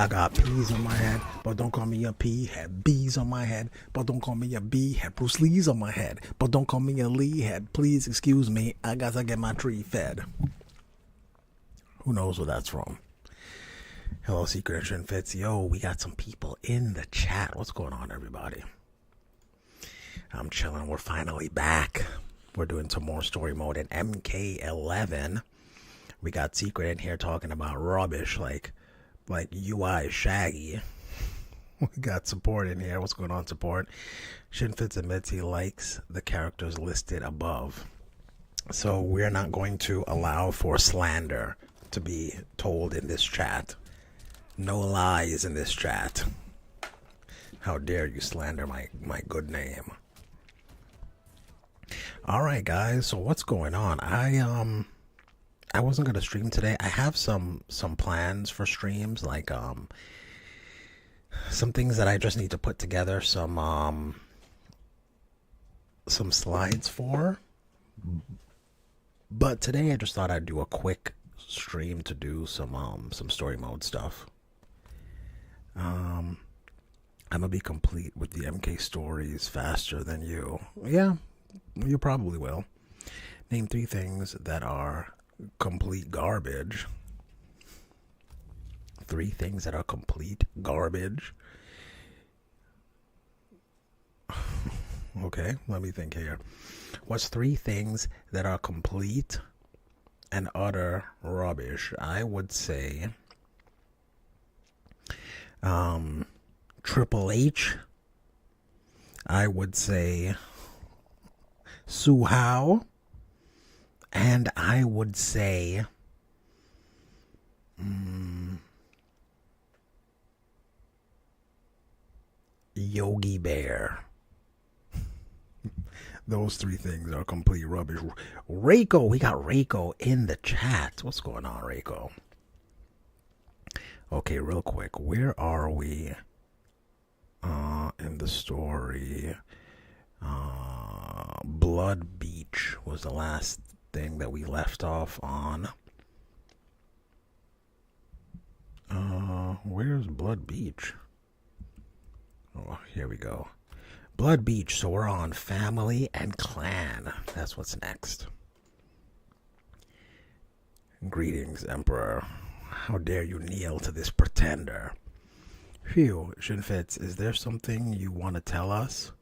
I got P's on my head, but don't call me a P. Had B's on my head, but don't call me a B. Had Bruce Lee's on my head, but don't call me a Lee. Had please excuse me, I gotta get my tree fed. Who knows where that's from? Hello, Secret and Shinfitz. Yo, we got some people in the chat. What's going on, everybody? I'm chilling. We're finally back. We're doing some more story mode in MK11. We got Secret in here talking about rubbish like UI Shaggy. We got Support in here. What's going on, Support? Shinfitz admits he likes the characters listed above. So we're not going to allow for slander to be told in this chat. No lies in this chat. How dare you slander my good name. Alright guys, so what's going on? I wasn't gonna stream today. I have some plans for streams, like some things that I just need to put together some slides for. But today I just thought I'd do a quick stream to do some story mode stuff. I'm gonna be complete with the MK stories faster than you. Yeah, you probably will. Name 3 things that are complete garbage. 3 things that are complete garbage. Okay, let me think here. What's 3 things that are complete and utter rubbish? I would say Triple H. I would say Suhao. And I would say Yogi Bear. Those 3 things are complete rubbish. Reiko, we got Reiko in the chat. What's going on, Reiko? Okay, real quick, where are we in the story? Blood Beach was the last thing that we left off on. Where's Blood Beach? Oh, here we go. Blood Beach, so we're on family and clan. That's what's next. Greetings, Emperor. How dare you kneel to this pretender? Phew, Shinfitz, is there something you want to tell us?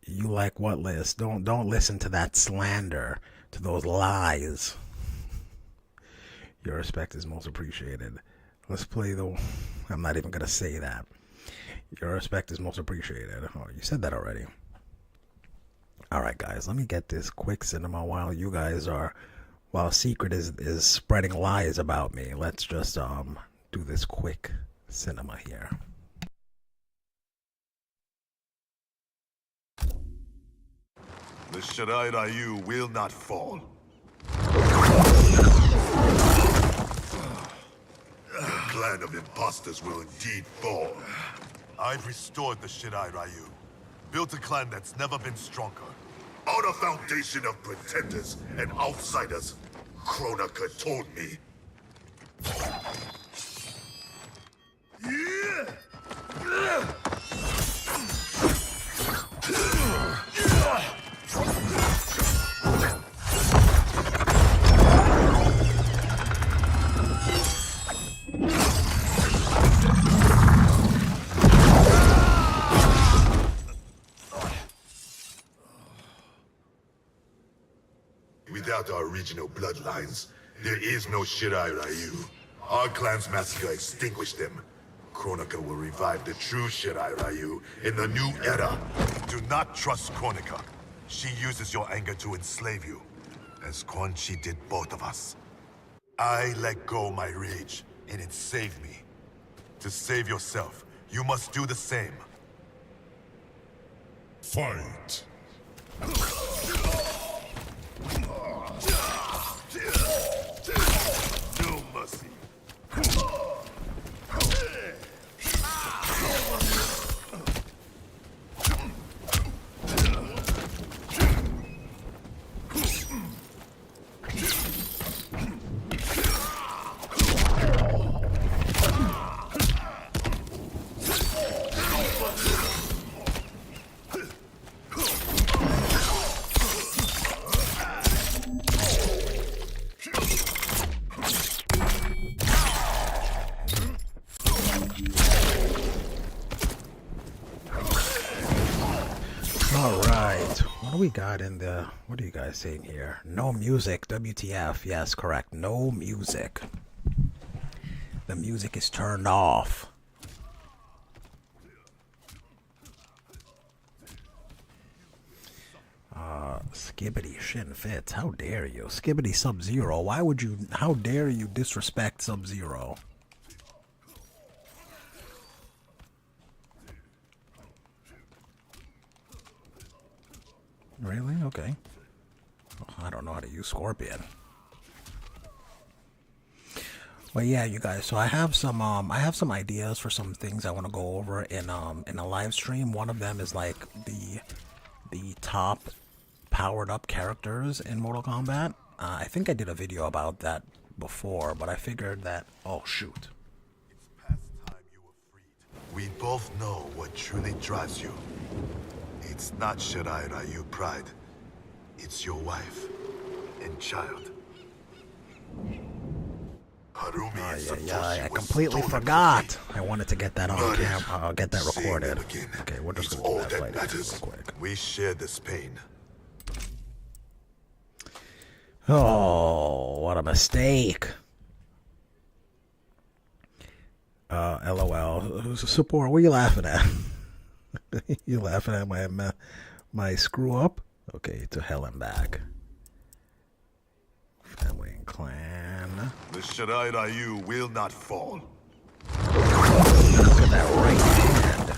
You like what, Liz? Don't listen to that slander, to those lies. Your respect is most appreciated. Let's play the... I'm not even going to say that. Your respect is most appreciated. Oh, you said that already. Alright, guys, let me get this quick cinema while you guys are... While Secret is spreading lies about me. Let's just do this quick cinema here. The Shirai Ryu will not fall. The clan of imposters will indeed fall. I've restored the Shirai Ryu. Built a clan that's never been stronger. On a foundation of pretenders and outsiders, Kronika told me. Without our regional bloodlines, there is no Shirai Ryu. Our clan's massacre extinguished them. Kronika will revive the true Shirai Ryu in the new era. Do not trust Kronika. She uses your anger to enslave you, as Quan Chi did both of us. I let go my rage, and it saved me. To save yourself, you must do the same. Fight! No mercy. What do we got in the... What are you guys saying here? No music. WTF. Yes, correct. No music. The music is turned off. Skibbity Shinfitz. How dare you? Skibbity Sub-Zero. Why would you... How dare you disrespect Sub-Zero? Really? Okay. I don't know how to use Scorpion. But yeah, you guys. So I have some ideas for some things I want to go over in a live stream. One of them is like the top powered up characters in Mortal Kombat. I think I did a video about that before, but I figured that... Oh shoot. It's past time you were freed. We both know what truly drives you. It's not Shirai Ryu pride. It's your wife and child. Harumi and Satoshi I completely forgot. I wanted to get that on camera, get that recorded. Okay, we're just gonna do that later real quick. We share this pain. Oh, what a mistake. LOL. Support, what are you laughing at? You laughing at my screw up? Okay, to hell and back. Family and clan. The Shirai Ryu will not fall. Look at that right hand.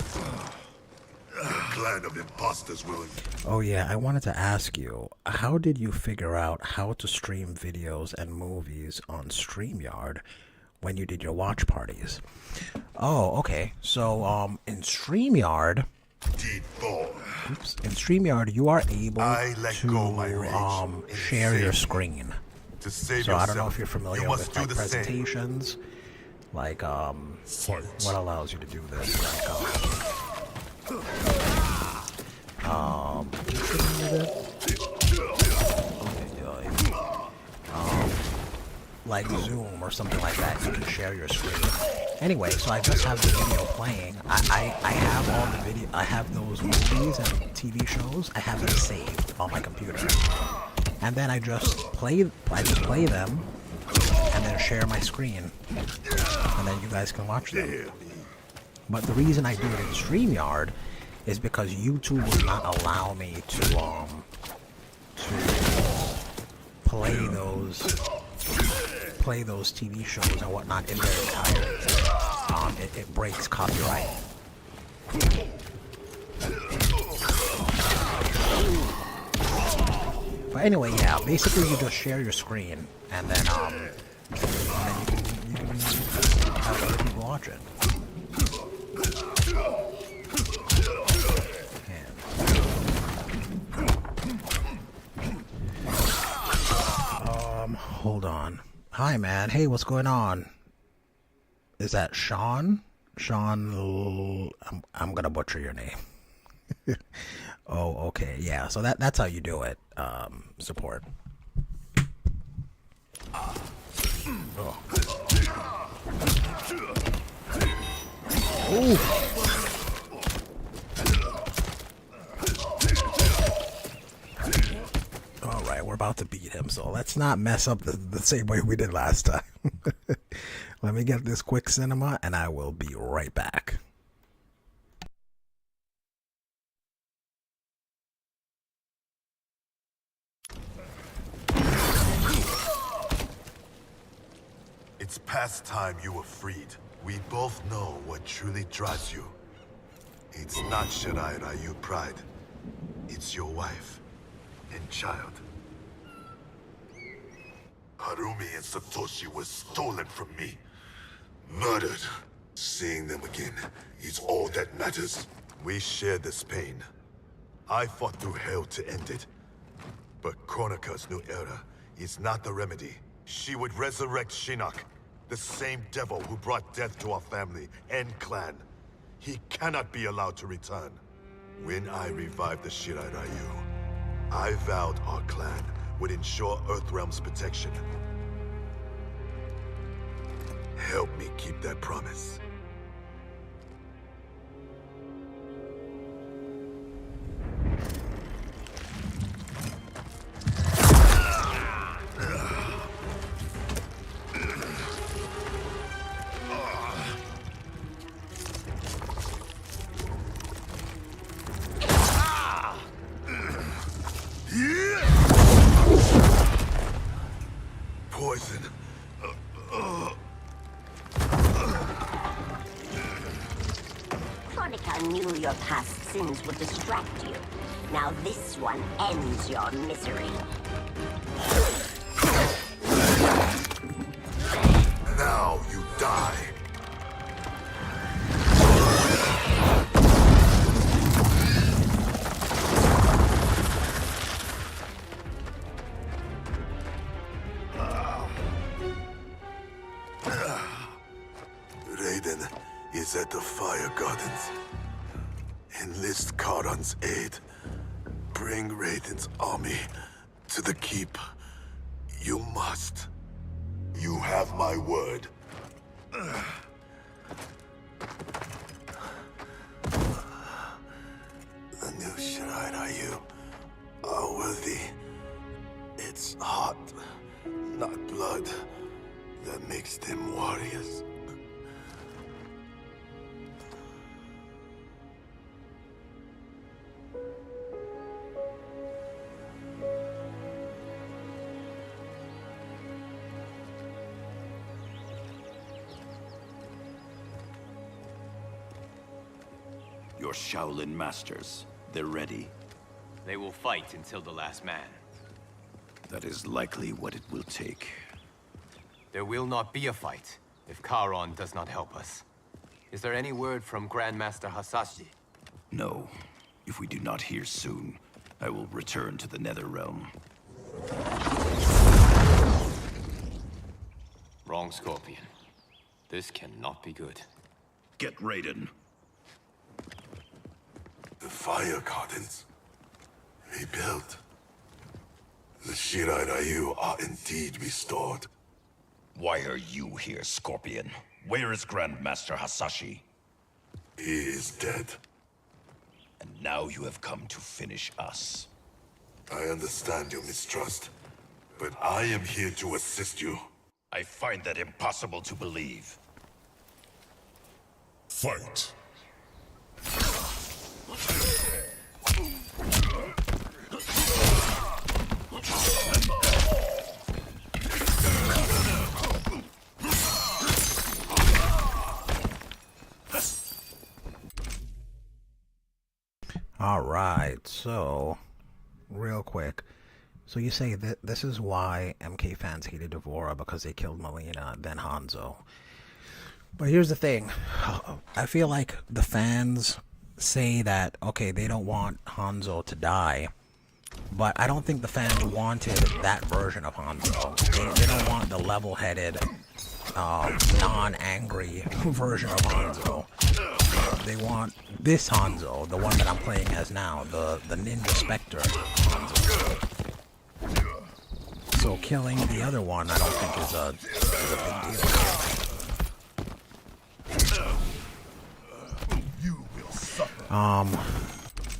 The clan of imposters will... Oh yeah, I wanted to ask you, how did you figure out how to stream videos and movies on StreamYard when you did your watch parties? Oh, okay. So, in StreamYard... Oops. In StreamYard, you are able to share your screen. So I don't know if you're familiar with like presentations, like what allows you to do this, like Zoom or something like that. You can share your screen. Anyway, so I just have the video playing. I have all the video. I have those movies and TV shows. I have them saved on my computer, and then I just play them, and then share my screen, and then you guys can watch them. But the reason I do it in StreamYard is because YouTube will not allow me to play those TV shows and whatnot in their entirety. It breaks copyright. But anyway, yeah, basically you just share your screen and then you can have other people watch it. Hold on. Hi, man. Hey, what's going on? Is that Sean? Sean, I'm gonna butcher your name. Oh, okay. Yeah, so that's how you do it. Support. Oh. Ooh. Alright, we're about to beat him, so let's not mess up the same way we did last time. Let me get this quick cinema, and I will be right back. It's past time you were freed. We both know what truly drives you. It's not Shirai Ryu pride. It's your wife and child. Harumi and Satoshi were stolen from me. Murdered. Seeing them again is all that matters. We share this pain. I fought through hell to end it. But Kronika's new era is not the remedy. She would resurrect Shinnok, the same devil who brought death to our family and clan. He cannot be allowed to return. When I revived the Shirai Ryu, I vowed our clan would ensure Earthrealm's protection. Help me keep that promise. one knew your past sins would distract you. Now this one ends your misery. Now you die. Raiden is at the Fire Gardens. Enlist Karan's aid. Bring Raiden's army to the keep. You must. You have my word. The new Shirai Ryu are worthy. It's heart, not blood, that makes them warriors. Your Shaolin masters, they're ready. They will fight until the last man. That is likely what it will take. There will not be a fight if Karon does not help us. Is there any word from Grandmaster Hasashi? No. If we do not hear soon, I will return to the Netherrealm. Wrong, Scorpion. This cannot be good. Get Raiden. The Fire Gardens. Rebuilt. The Shirai Ryu are indeed restored. Why are you here, Scorpion? Where is Grandmaster Hasashi? He is dead. And now you have come to finish us. I understand your mistrust, but I am here to assist you. I find that impossible to believe. Fight! All right, so real quick. So you say that this is why MK fans hated Devora, because they killed Melina, then Hanzo. But here's the thing. I feel like the fans say that, okay, they don't want Hanzo to die. But I don't think the fans wanted that version of Hanzo. They don't want the level-headed, non-angry version of Hanzo. They want this Hanzo, the one that I'm playing as now, the Ninja Spectre Hanzo. So killing the other one, I don't think is a big deal.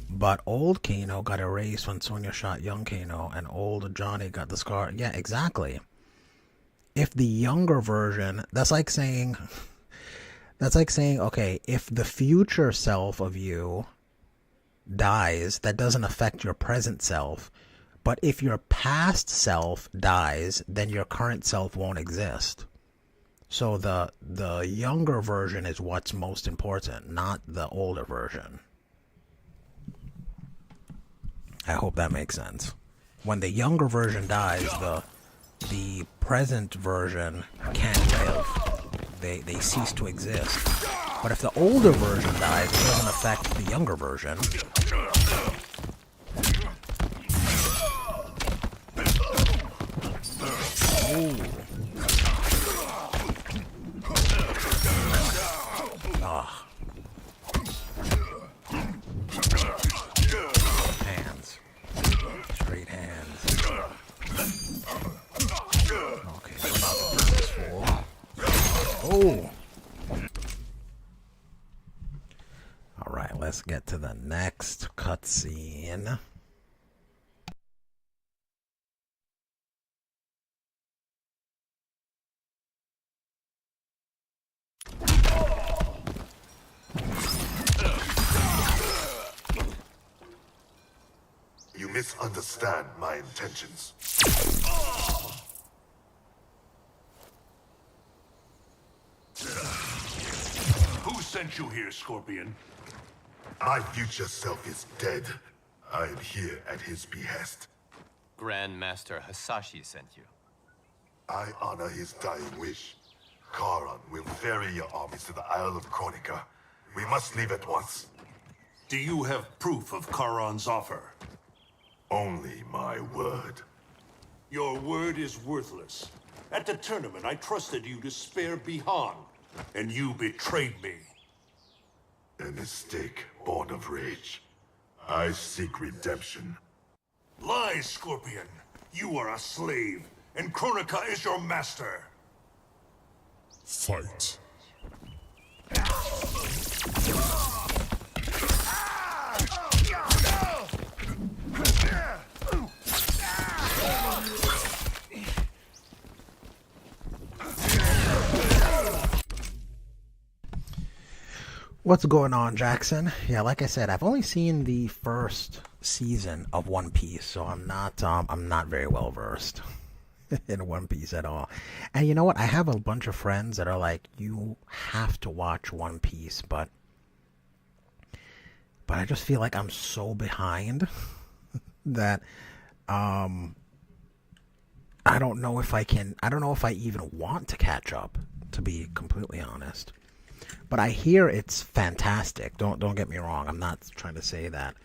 But old Kano got erased when Sonya shot young Kano, and old Johnny got the scar. Yeah, exactly. If the younger version, that's like saying, okay, if the future self of you dies, that doesn't affect your present self. But if your past self dies, then your current self won't exist. So the younger version is what's most important, not the older version. I hope that makes sense. When the younger version dies, the present version can't live. They cease to exist. But if the older version dies, it doesn't affect the younger version. Ooh. Ah. Hands. Straight hands. Okay, we're not gonna do this fool. Oh! Alright, let's get to the next cutscene. You misunderstand my intentions. Who sent you here, Scorpion? My future self is dead. I am here at his behest. Grand Master Hasashi sent you. I honor his dying wish. Charon will ferry your armies to the Isle of Kronika. We must leave at once. Do you have proof of Charon's offer? Only my word. Your word is worthless. At the tournament, I trusted you to spare Bihan, and you betrayed me. A mistake born of rage. I seek redemption. Lies, Scorpion. You are a slave, and Kronika is your master. Fight. What's going on, Jackson? Yeah, like I said, I've only seen the first season of One Piece, so I'm not very well versed in One Piece at all. And you know what? I have a bunch of friends that are like, you have to watch One Piece, but I just feel like I'm so behind that I don't know if I even want to catch up, to be completely honest. But I hear it's fantastic. Don't get me wrong. I'm not trying to say that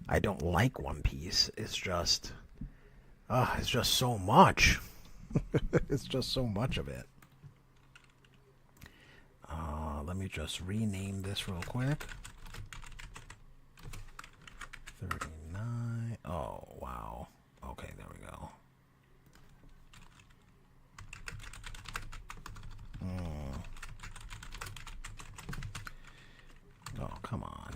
I don't like One Piece. It's just so much. It's just so much of it. Let me just rename this real quick. 39. Oh, wow. Okay, there we go. Oh, come on.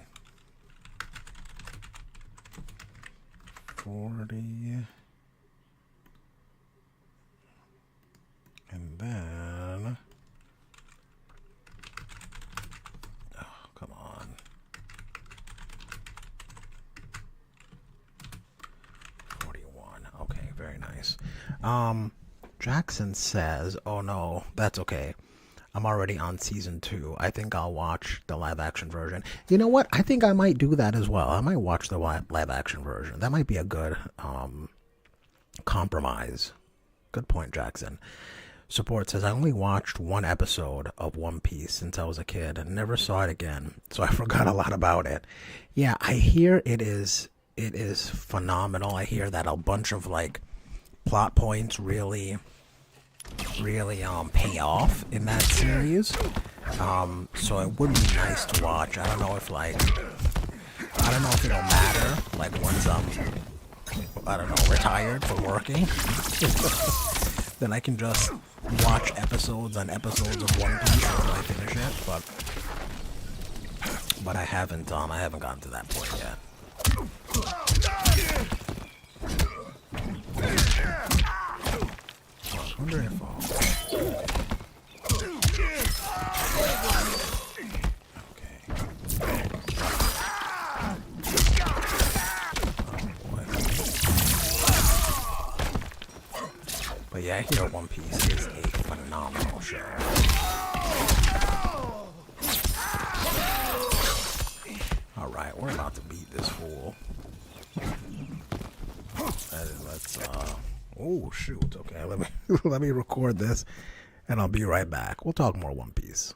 40. And then... Oh, come on. 41. Okay, very nice. Jackson says, oh no, that's okay. I'm already on season 2. I think I'll watch the live action version. You know what? I think I might do that as well. I might watch the live action version. That might be a good compromise. Good point, Jackson. Support says, I only watched one episode of One Piece since I was a kid and never saw it again, so I forgot a lot about it. Yeah, I hear it is phenomenal. I hear that a bunch of like plot points really pay off in that series. So it would be nice to watch. I don't know if it'll matter like once I'm retired from working. Then I can just watch episodes on episodes of One Piece until I finish it, but I haven't gotten to that point yet. I wonder if But yeah, I hear One Piece is a phenomenal show. Alright, we're about to beat this fool. Oh shoot, okay, let me record this and I'll be right back. We'll talk more One Piece.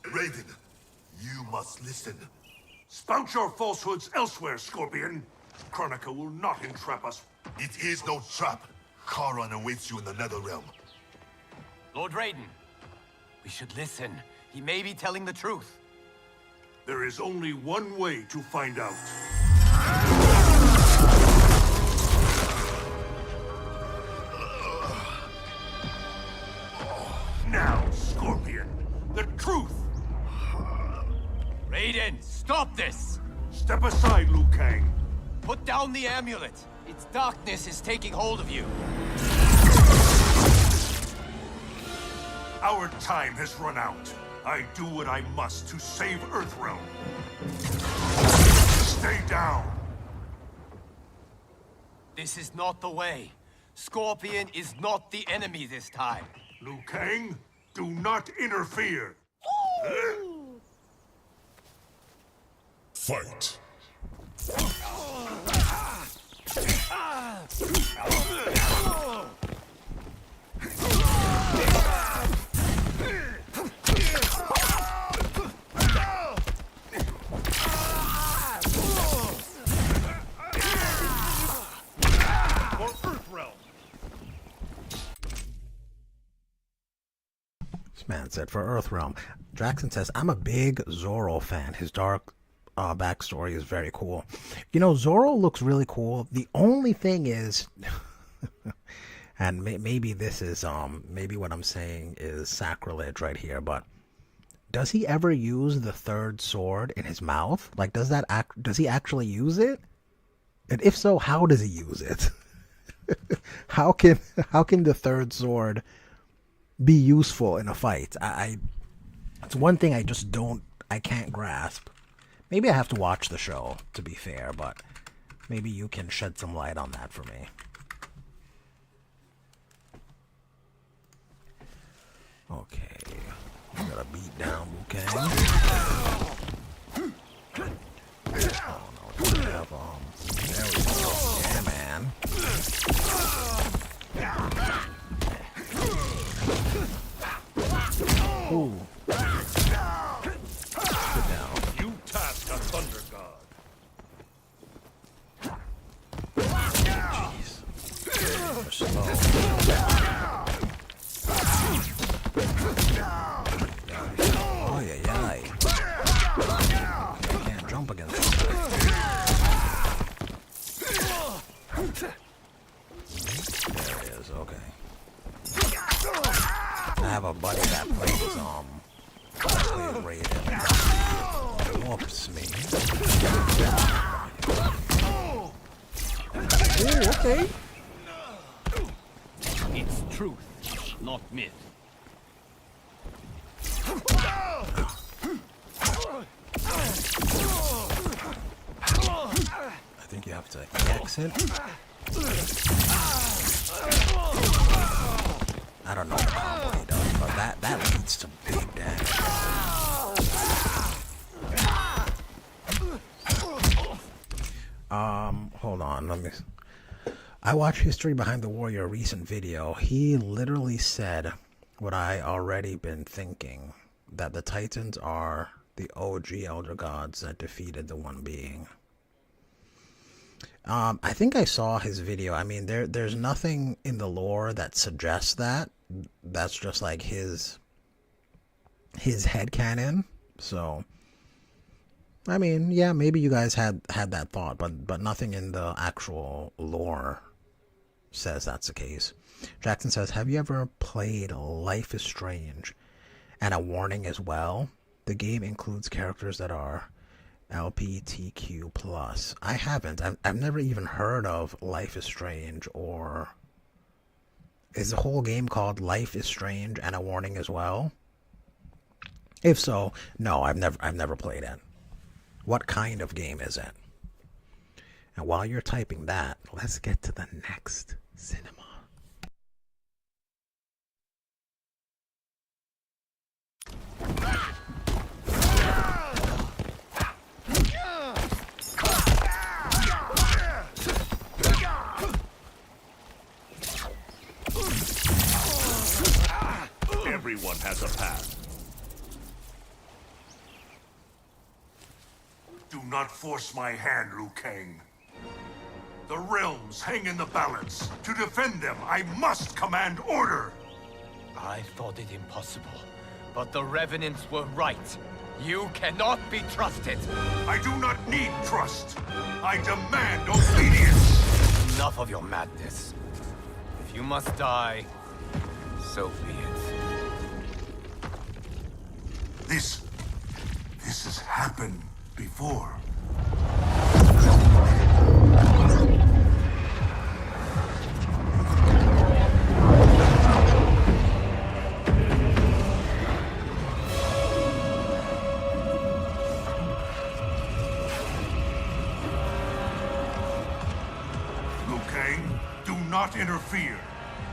Raiden, you must listen. Spout your falsehoods elsewhere, Scorpion. Kronika will not entrap us. It is no trap. Charon awaits you in the Netherrealm. Lord Raiden, we should listen. He may be telling the truth. There is only one way to find out. Now, Scorpion, the truth! Raiden, stop this! Step aside, Liu Kang. Put down the amulet. Its darkness is taking hold of you. Our time has run out. I do what I must to save Earthrealm. Stay down. This is not the way. Scorpion is not the enemy this time. Liu Kang, do not interfere. Fight. This man said for Earthrealm. Jackson says, I'm a big Zorro fan. His dark backstory is very cool. You know, Zorro looks really cool. The only thing is, and maybe this is, maybe what I'm saying is sacrilege right here, but does he ever use the third sword in his mouth? Like, does he actually use it? And if so, how does he use it? How can the third sword be useful in a fight? It's one thing I can't grasp. Maybe I have to watch the show, to be fair, but maybe you can shed some light on that for me. Okay, we gotta beat down Liu Kang. Oh no, we have, there we go. Yeah, man. Ooh. Sit down. You task a Thunder God. Jeez. You're slow. Oh, yeah. I can't jump against him. There he is, okay. I have a buddy that plays Raiden. Whoops me. Ooh, okay. It's truth, not myth. I think you have to exit. I don't know what combo he does, but that leads to big damage. Hold on, I watched History Behind the Warrior, a recent video. He literally said what I already been thinking, that the Titans are the OG Elder Gods that defeated the One Being. I think I saw his video. I mean, there's nothing in the lore that suggests that. That's just like his headcanon. So, I mean, yeah, maybe you guys had that thought, but nothing in the actual lore says that's the case. Jackson says, have you ever played Life is Strange? And a warning as well. The game includes characters that are LGBTQ+. I haven't. I've never even heard of Life is Strange, or is the whole game called Life is Strange and a warning as well? If so, no, I've never played it. What kind of game is it? And while you're typing that, let's get to the next cinema. Everyone has a path. Do not force my hand, Liu Kang. The realms hang in the balance. To defend them, I must command order. I thought it impossible, but the Revenants were right. You cannot be trusted. I do not need trust. I demand obedience. Enough of your madness. If you must die, so be it. This has happened before. not interfere.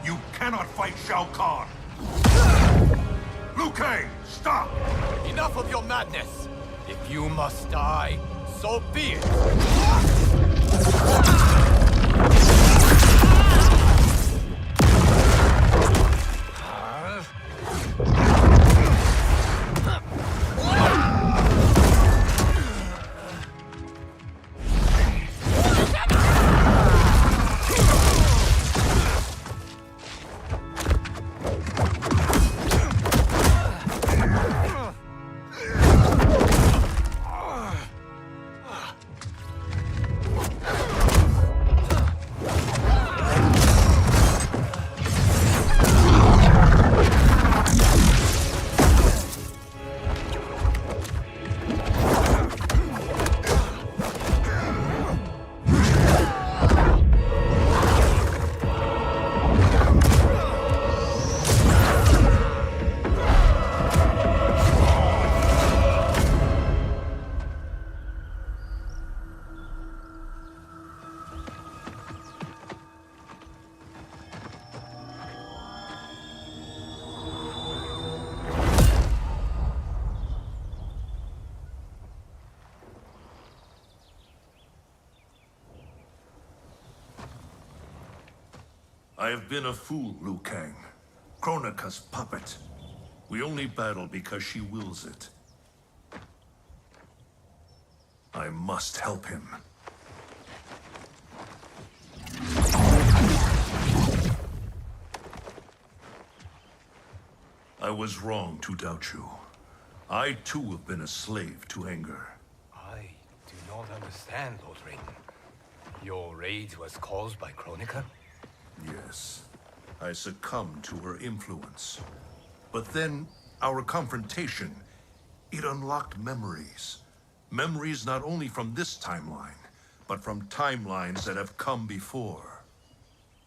You cannot fight Shao Kahn. Liu Kang, stop! Enough of your madness! If you must die, so be it! I have been a fool, Liu Kang. Kronika's puppet. We only battle because she wills it. I must help him. I was wrong to doubt you. I too have been a slave to anger. I do not understand, Lord Raiden. Your rage was caused by Kronika? Yes, I succumbed to her influence. But then, our confrontation, it unlocked memories. Memories not only from this timeline, but from timelines that have come before.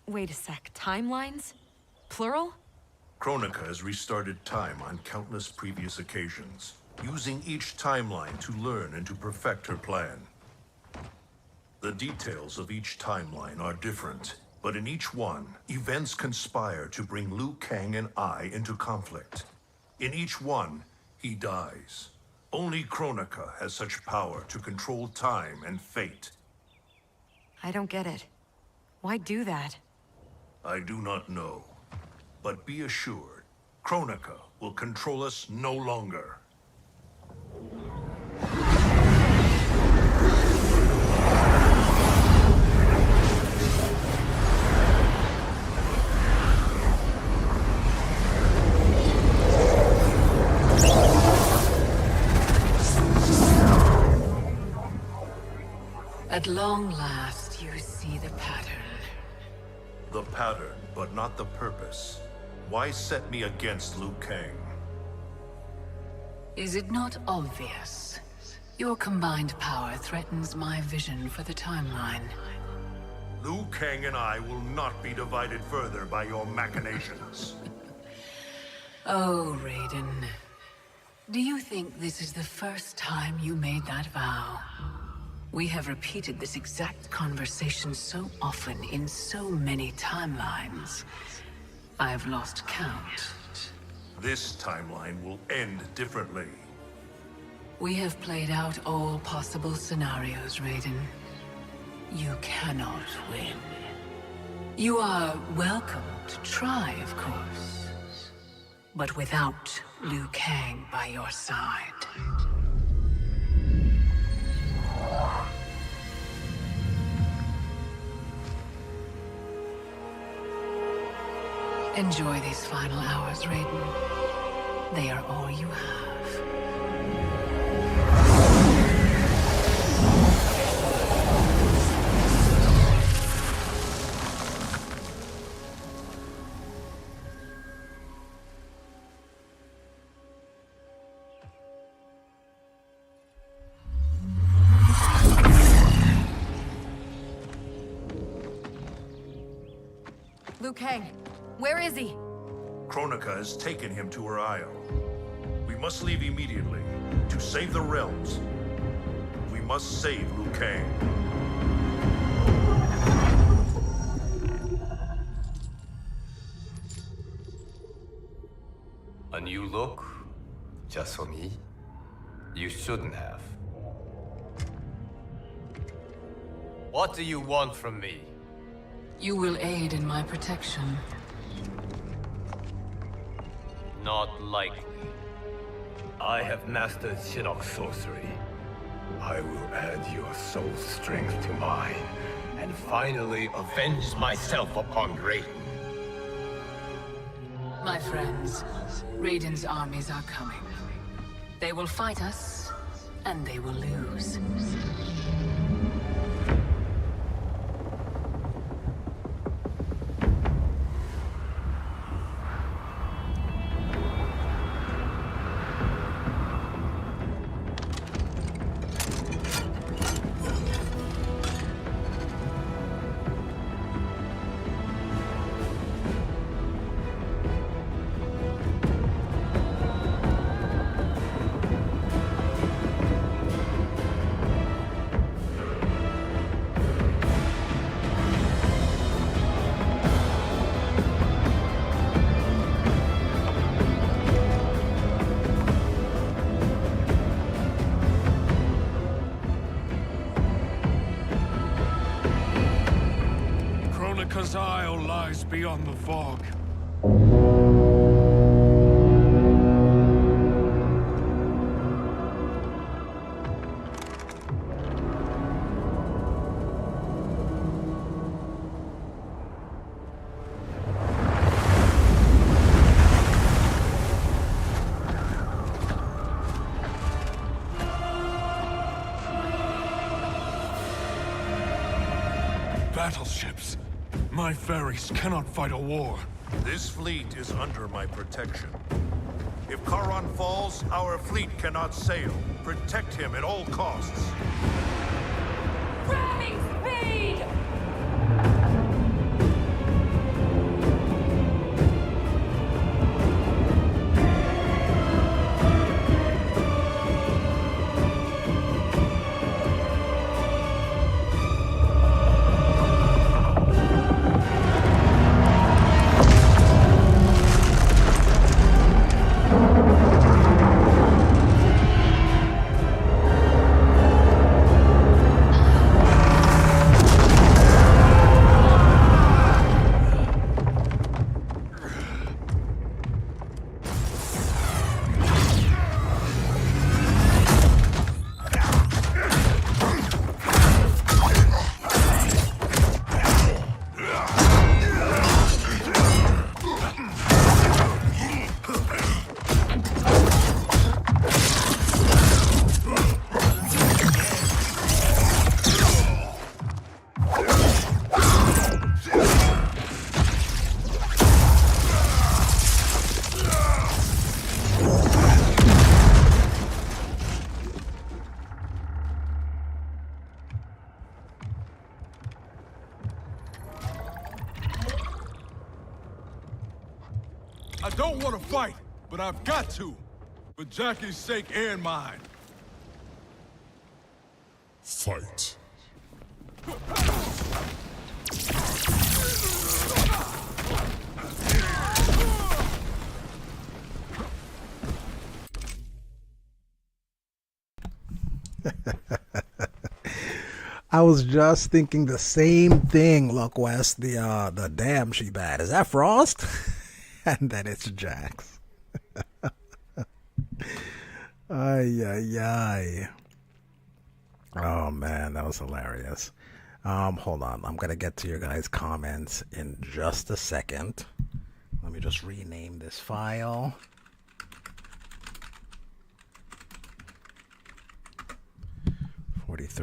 Wait a sec, timelines? Plural? Kronika has restarted time on countless previous occasions, using each timeline to learn and to perfect her plan. The details of each timeline are different, but in each one, events conspire to bring Liu Kang and I into conflict. In each one, he dies. Only Kronika has such power to control time and fate. I don't get it. Why do that? I do not know. But be assured, Kronika will control us no longer. At long last, you see the pattern. The pattern, but not the purpose. Why set me against Liu Kang? Is it not obvious? Your combined power threatens my vision for the timeline. Liu Kang and I will not be divided further by your machinations. Oh, Raiden. Do you think this is the first time you made that vow? We have repeated this exact conversation so often in so many timelines. I've lost count. This timeline will end differently. We have played out all possible scenarios, Raiden. You cannot win. You are welcome to try, of course. But without Liu Kang by your side. Enjoy these final hours, Raiden. They are all you have. Liu Kang, where is he? Kronika has taken him to her isle. We must leave immediately to save the realms. We must save Liu Kang. A new look? Just for me? You shouldn't have. What do you want from me? You will aid in my protection. Not likely. I have mastered Shinnok sorcery. I will add your soul strength to mine, and finally avenge myself upon Raiden. My friends, Raiden's armies are coming. They will fight us, and they will lose. Kronika's Isle lies beyond the fog. Battleships. My ferries cannot fight a war. This fleet is under my protection. If Charon falls, our fleet cannot sail. Protect him at all costs. Ramming speed! I don't want to fight, but I've got to. For Jackie's sake and mine. Fight. I was just thinking the same thing, Look West. The damn she bad. Is that Frost? And then it's Jax. Ay, ay, ay. Oh, man, that was hilarious. Hold on. I'm going to get to your guys' comments in just a second. Let me just rename this file.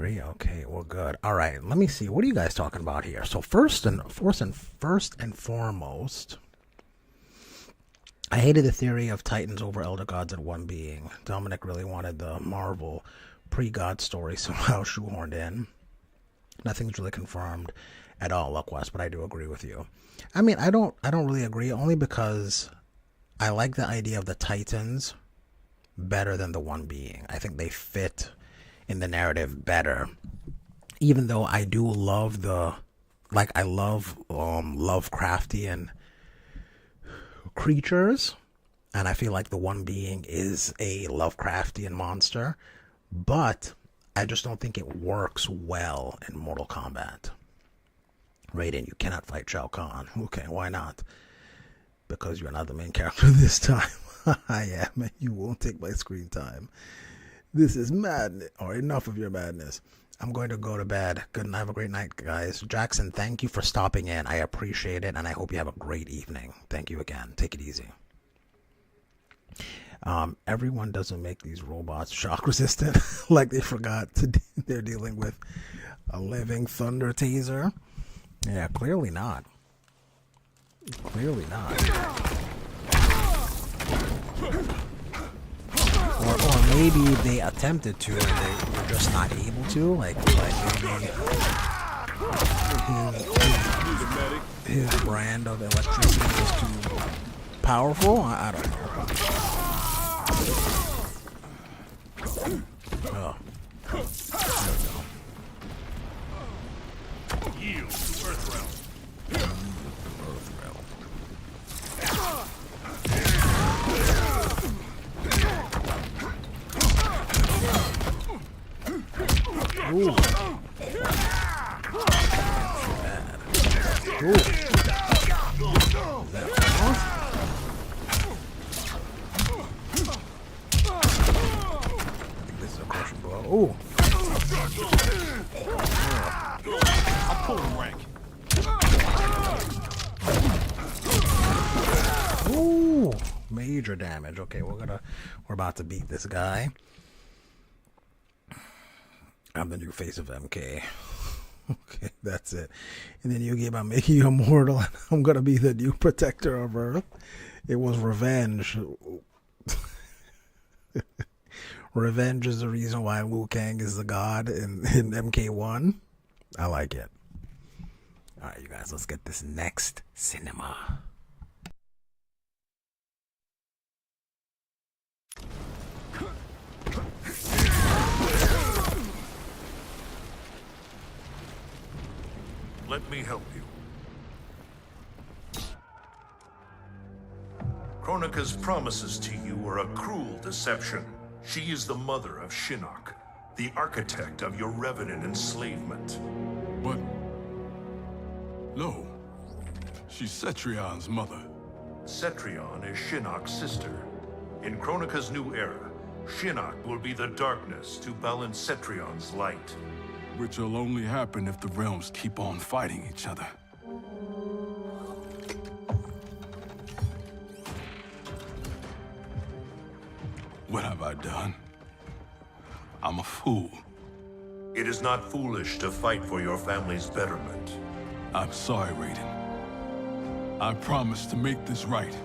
Okay, well, good. All right, let me see. What are you guys talking about here? So first and foremost, I hated the theory of Titans over Elder Gods in one being. Dominic really wanted the Marvel pre-God story somehow shoehorned in. Nothing's really confirmed at all, Luckwest, but I do agree with you. I mean, I don't really agree, only because I like the idea of the Titans better than the one being. I think they fit in the narrative better, even though I do love I love Lovecraftian creatures. And I feel like the one being is a Lovecraftian monster, but I just don't think it works well in Mortal Kombat. Raiden, you cannot fight Shao Kahn. Okay, why not? Because you're not the main character this time. I am, and you won't take my screen time. This is madness, or enough of your madness. I'm going to go to bed. Good night. Have a great night, guys. Jackson, thank you for stopping in. I appreciate it, and I hope you have a great evening. Thank you again. Take it easy. Everyone doesn't make these robots shock resistant. Like they forgot they're dealing with a living thunder taser. Yeah, clearly not. Clearly not. Or maybe they attempted to and they were just not able to. Like maybe his brand of electricity was too powerful. I don't know. Oh. There we go. Yield to Earth Realm. Ooh. Ooh. Is that off? I think this is a crushing blow. Ooh. I'll pull him rank. Ooh. Major damage. Okay, we're about to beat this guy. I'm the new face of MK. Okay, that's it. And then you give I'm making you immortal, and I'm gonna be the new protector of Earth. It was revenge. Revenge is the reason why Liu Kang is the god in MK1. I like it. Alright, you guys, let's get this next cinema. Let me help you. Kronika's promises to you are a cruel deception. She is the mother of Shinnok, the architect of your Revenant enslavement. But... no. She's Cetrion's mother. Cetrion is Shinnok's sister. In Kronika's new era, Shinnok will be the darkness to balance Cetrion's light. Which will only happen if the realms keep on fighting each other. What have I done? I'm a fool. It is not foolish to fight for your family's betterment. I'm sorry, Raiden. I promise to make this right.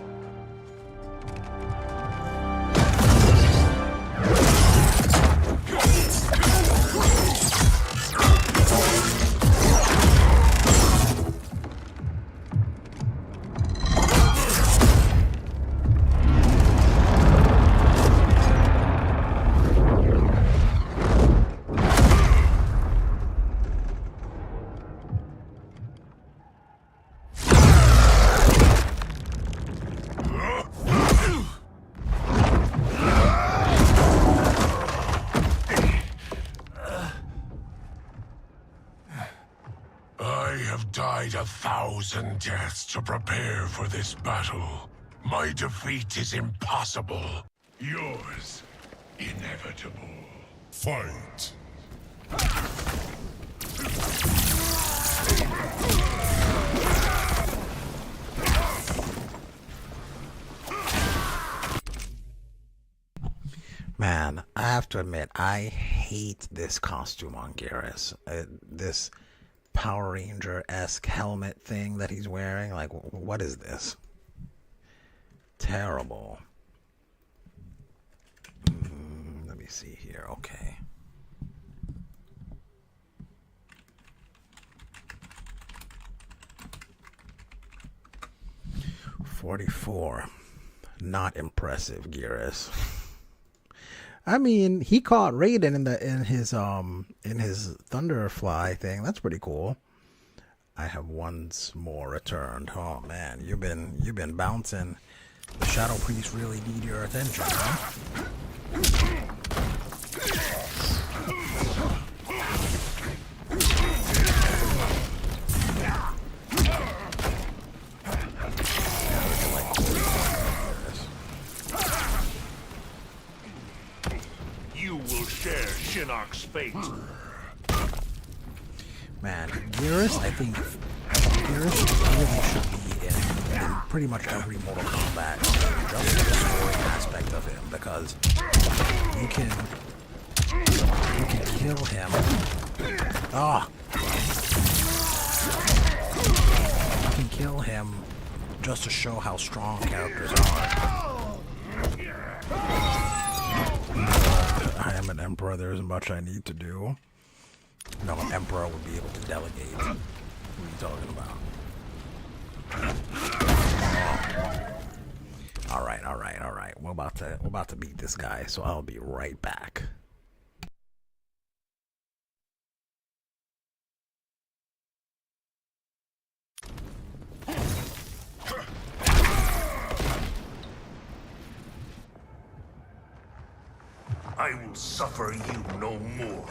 died 1,000 deaths to prepare for this battle. My defeat is impossible. Yours, inevitable. Fight! Man, I have to admit, I hate this costume on Garrus. This Power Ranger-esque helmet thing that he's wearing. Like, what is this? Terrible. Let me see here. Okay. $44. Not impressive, Garrus. I mean, he caught Raiden in his Thunderfly thing. That's pretty cool. I have once more returned. Oh man, you've been bouncing The Shadow Priests really need your attention, huh? You will share Shinnok's fate. Man, Gearus, I think Gearus really should be in pretty much every Mortal Kombat, just for the story aspect of him, because you can kill him. Ah, you can kill him just to show how strong characters are. I am an emperor. There isn't much I need to do. No, an emperor would be able to delegate. What are you talking about? Oh. All right. We're about to beat this guy, so I'll be right back. I will suffer you no more.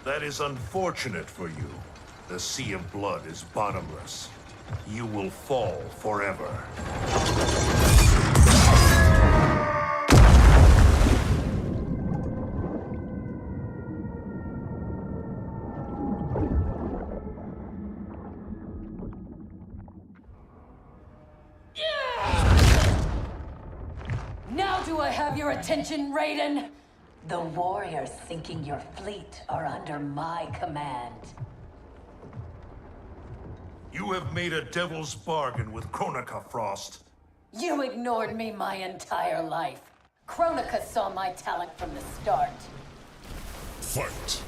That is unfortunate for you. The sea of blood is bottomless. You will fall forever. Now do I have your attention, Raiden? The warriors sinking your fleet are under my command. You have made a devil's bargain with Kronika, Frost. You ignored me my entire life. Kronika saw my talent from the start. Fight.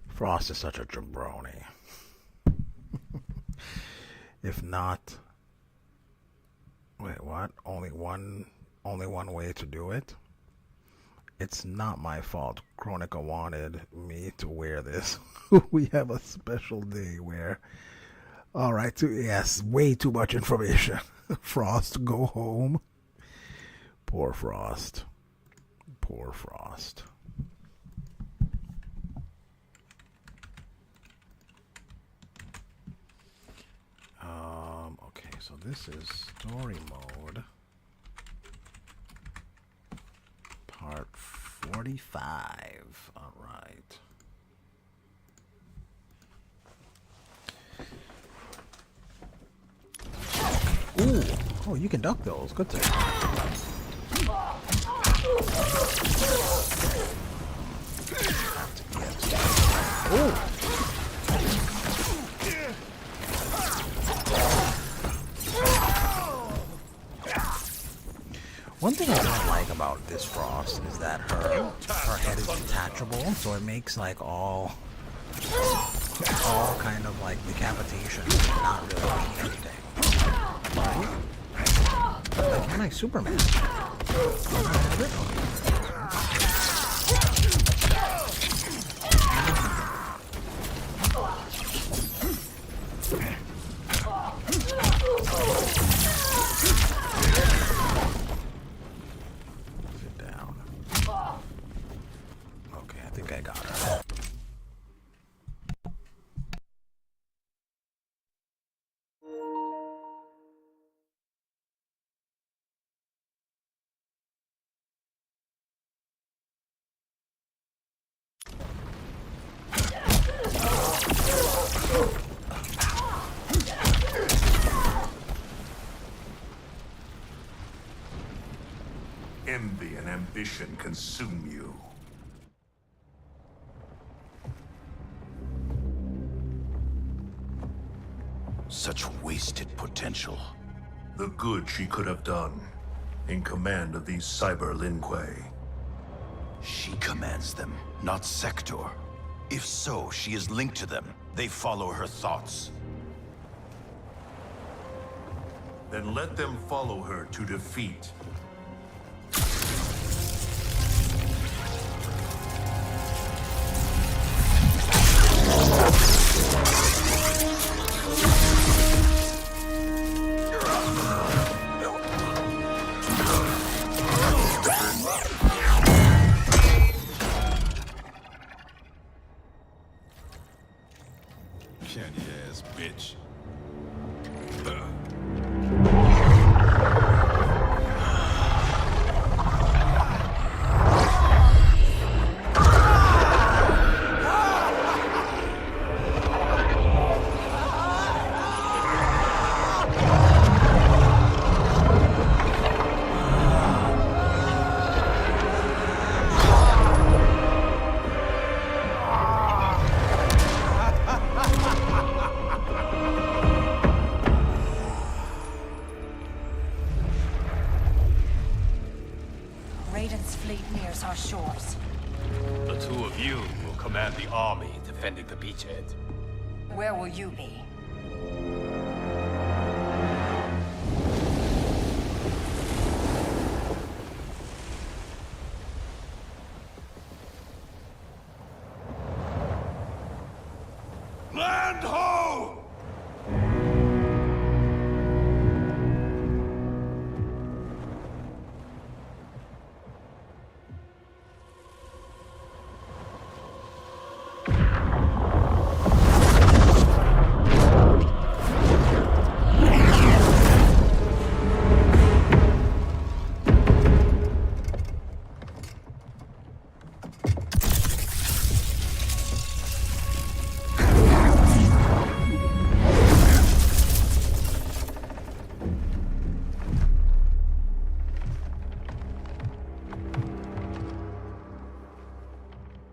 Frost is such a jabroni. If not, wait, what? Only one way to do it? It's not my fault. Kronika wanted me to wear this. We have a special day where, all right, yes, way too much information. Frost, go home. Poor Frost. Poor Frost. Okay, so this is story mode. Part 45. All right. Ooh. Oh, you can duck those. Good to Ooh. One thing I don't like about this Frost is that her head is detachable, so it makes like all kind of like decapitation not really mean anything. Right? Like, can I Superman? Can I have Sit down. Okay, I think I got her. envy and ambition consume you. Such wasted potential. The good she could have done, in command of these cyber Lin Kuei. She commands them, not Sector. If so, she is linked to them. They follow her thoughts. Then let them follow her to defeat. Candy ass bitch. Raiden's fleet nears our shores. The two of you will command the army defending the beachhead. Where will you be? Land ho!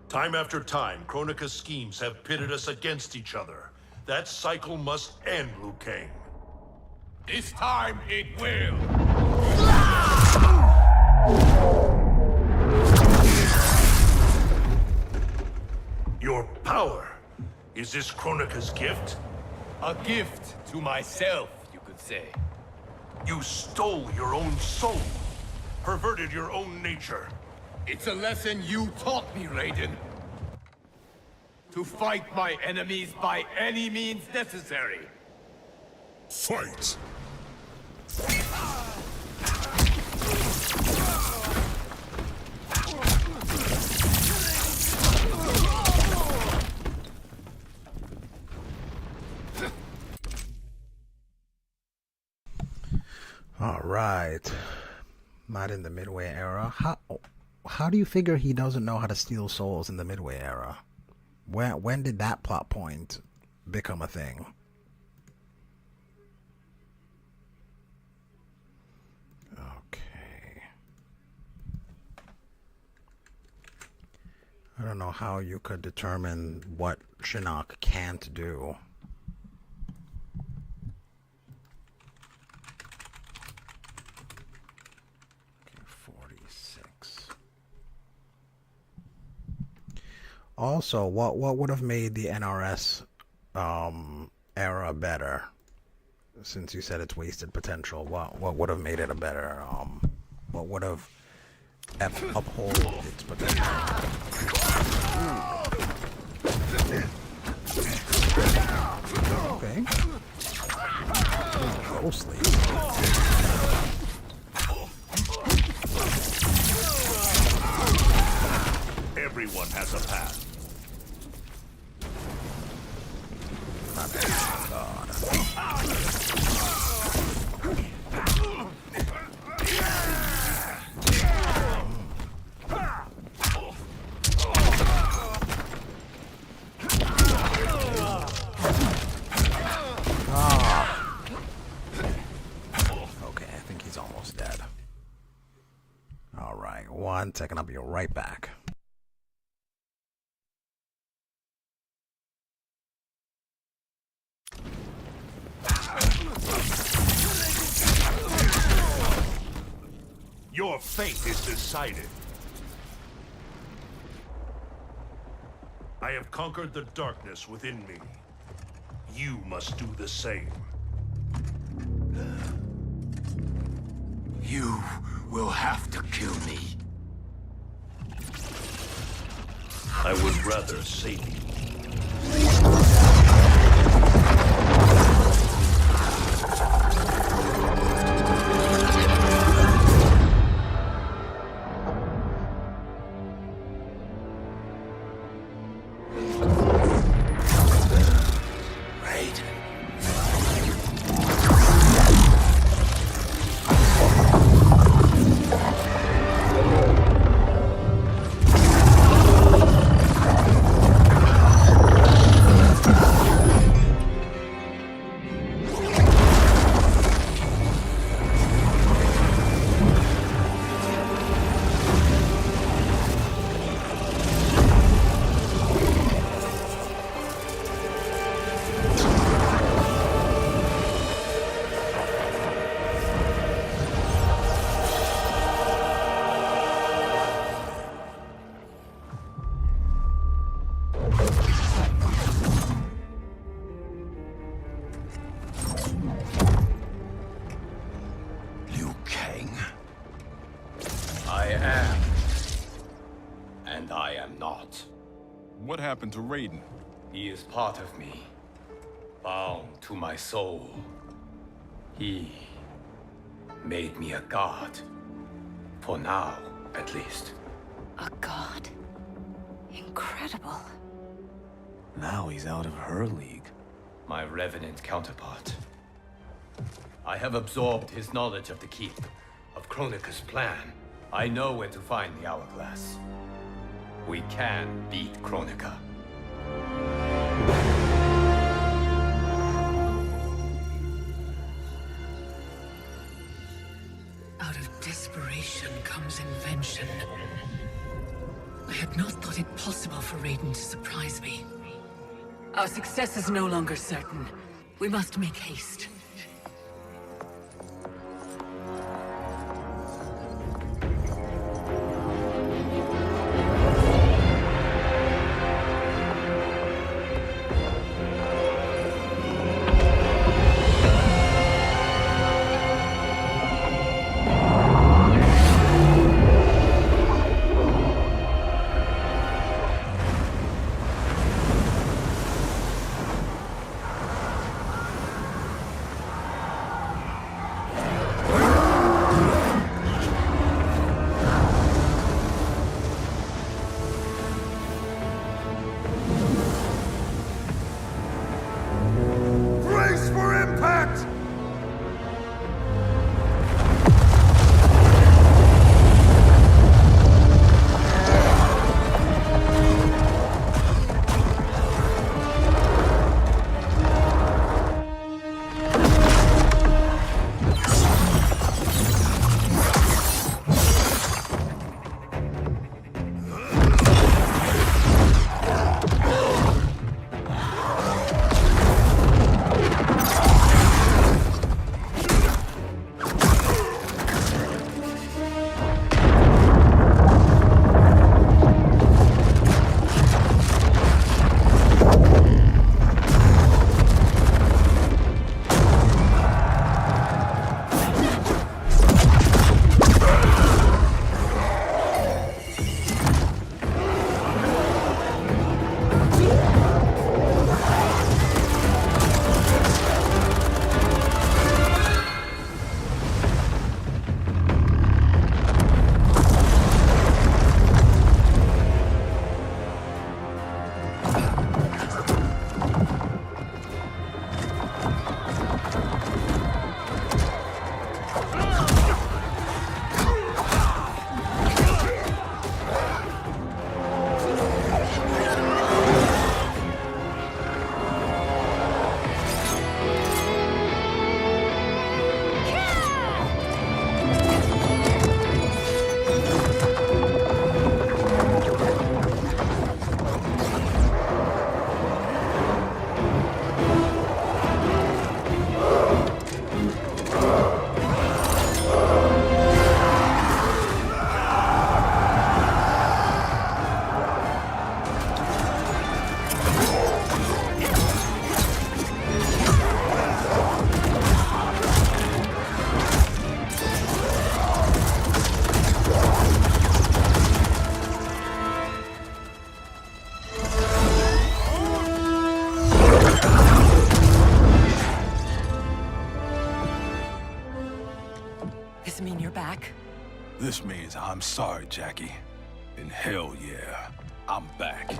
Time after time, Kronika's schemes have pitted us against each other. That cycle must end, Liu Kang. This time it will. Your power. Is this Kronika's gift? A gift to myself, you could say. You stole your own soul. Perverted your own nature. It's a lesson you taught me, Raiden. To fight my enemies by any means necessary. Fight! All right. Not in the Midway era. How do you figure he doesn't know how to steal souls in the Midway era? When did that plot point become a thing? Okay. I don't know how you could determine what Shinnok can't do. Okay, 46. Also, what would have made the NRS era better? Since you said it's wasted potential, what would have made it a better? What would have uphold its potential? Okay. Closely. Everyone has a path. Okay, I think he's almost dead. 1 second. I'll be right back. Your fate is decided. I have conquered the darkness within me. You must do the same. You will have to kill me. I would rather save you. What happened to Raiden? He is part of me, bound to my soul. He made me a god. For now, at least. A god? Incredible. Now he's out of her league. My revenant counterpart. I have absorbed his knowledge of the Keep, of Kronika's plan. I know where to find the Hourglass. We can beat Kronika. Out of desperation comes invention. I had not thought it possible for Raiden to surprise me. Our success is no longer certain. We must make haste. this mean you're back? This means I'm sorry, Jackie. And hell yeah, I'm back.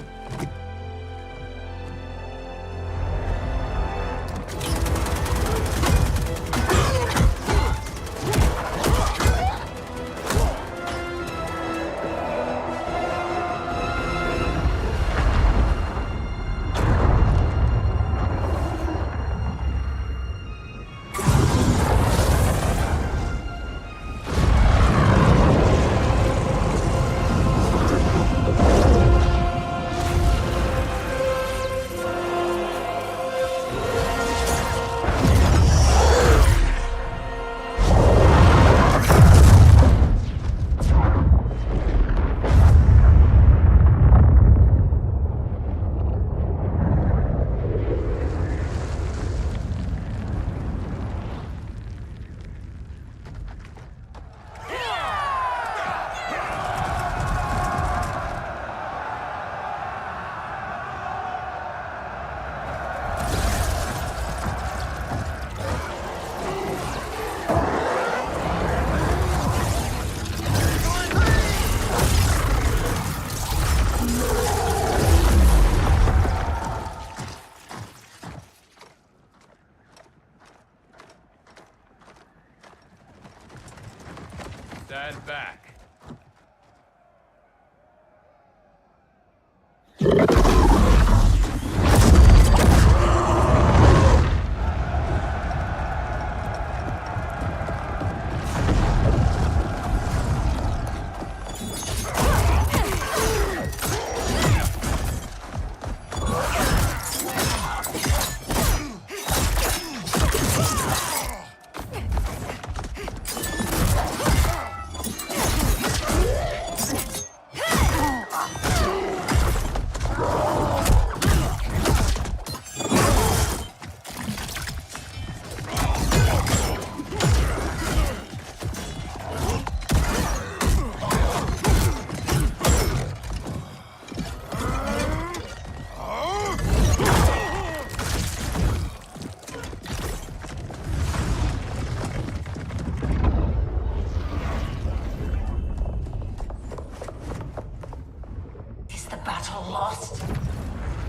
Stand back.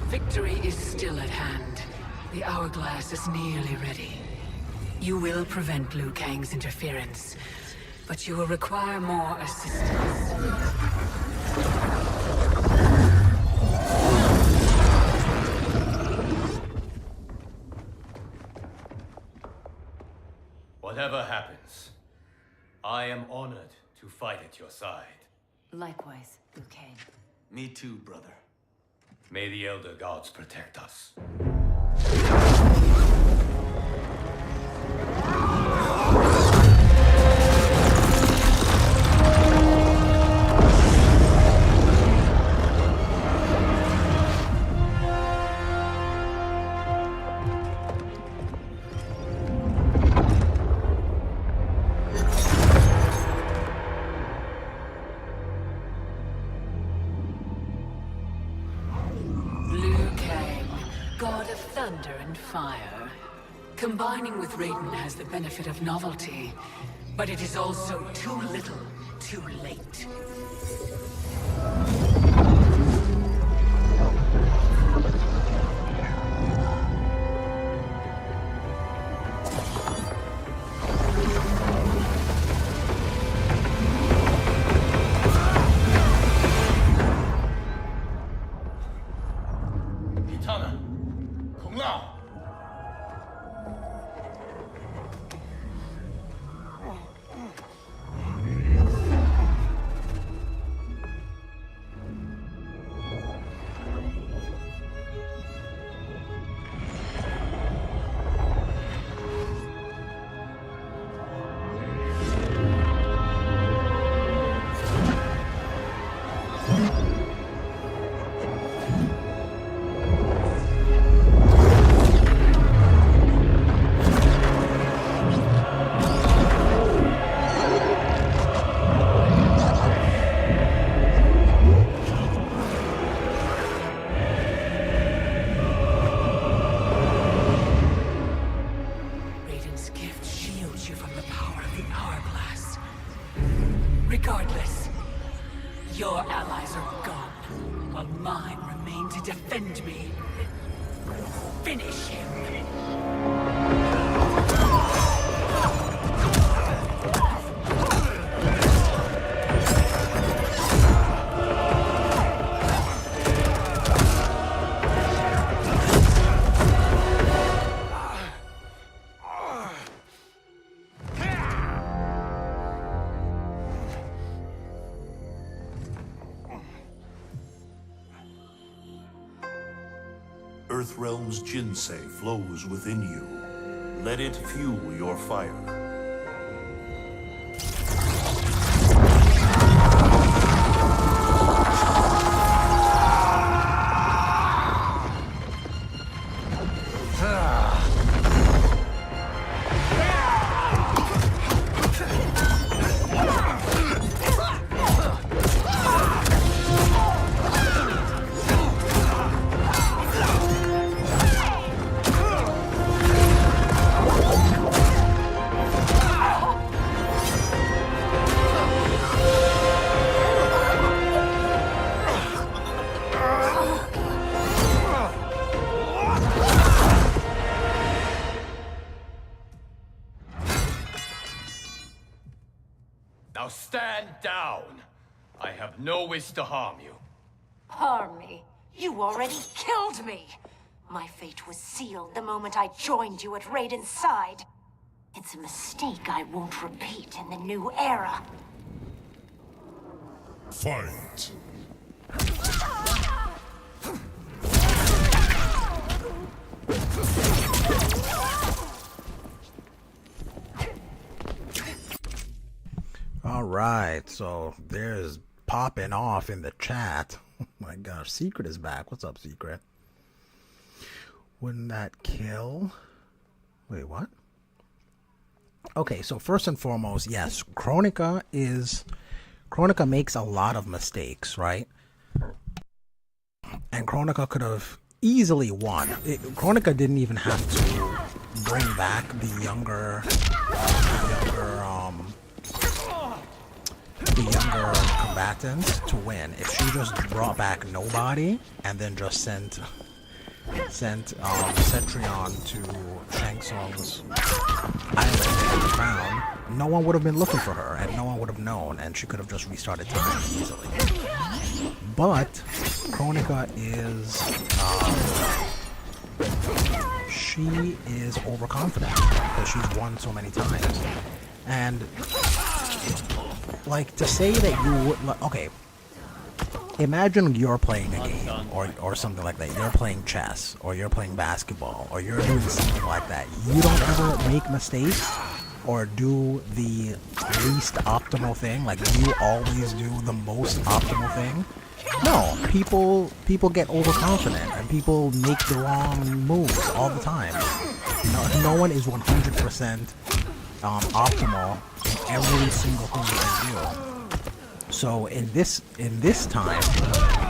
Victory is still at hand. The hourglass is nearly ready. You will prevent Liu Kang's interference, but you will require more assistance. Whatever happens, I am honored to fight at your side. Likewise, Liu Kang. Me too, brother. May the Elder Gods protect us. God of thunder and fire. Combining with Raiden has the benefit of novelty, but it is also too little, too late. Regardless, your allies are gone, while mine remain to defend me. Finish him. Earthrealm's Jinsei flows within you. Let it fuel your fire. Now stand down. I have no wish to harm you. Harm me? You already killed me! My fate was sealed the moment I joined you at Raiden's side. It's a mistake I won't repeat in the new era. Fight! All right, so there's popping off in the chat. Oh my gosh, Secret is back. What's up, Secret? Wouldn't that kill? Wait, what? Okay, so first and foremost, yes, Kronika makes a lot of mistakes, right? And Kronika could have easily won. Kronika didn't even have to bring back the younger combatants to win. If she just brought back nobody and then just sent Cetrion to Shang Tsung's island that he found, no one would have been looking for her and no one would have known, and she could have just restarted time easily. But Kronika is she is overconfident because she's won so many times. And like, to say that you would, okay, imagine you're playing a game or something like that. You're playing chess or you're playing basketball or you're doing something like that. You don't ever make mistakes or do the least optimal thing. Like, you always do the most optimal thing. No, people get overconfident and people make the wrong moves all the time. No one is 100% optimal in every single thing that they do. So in this time,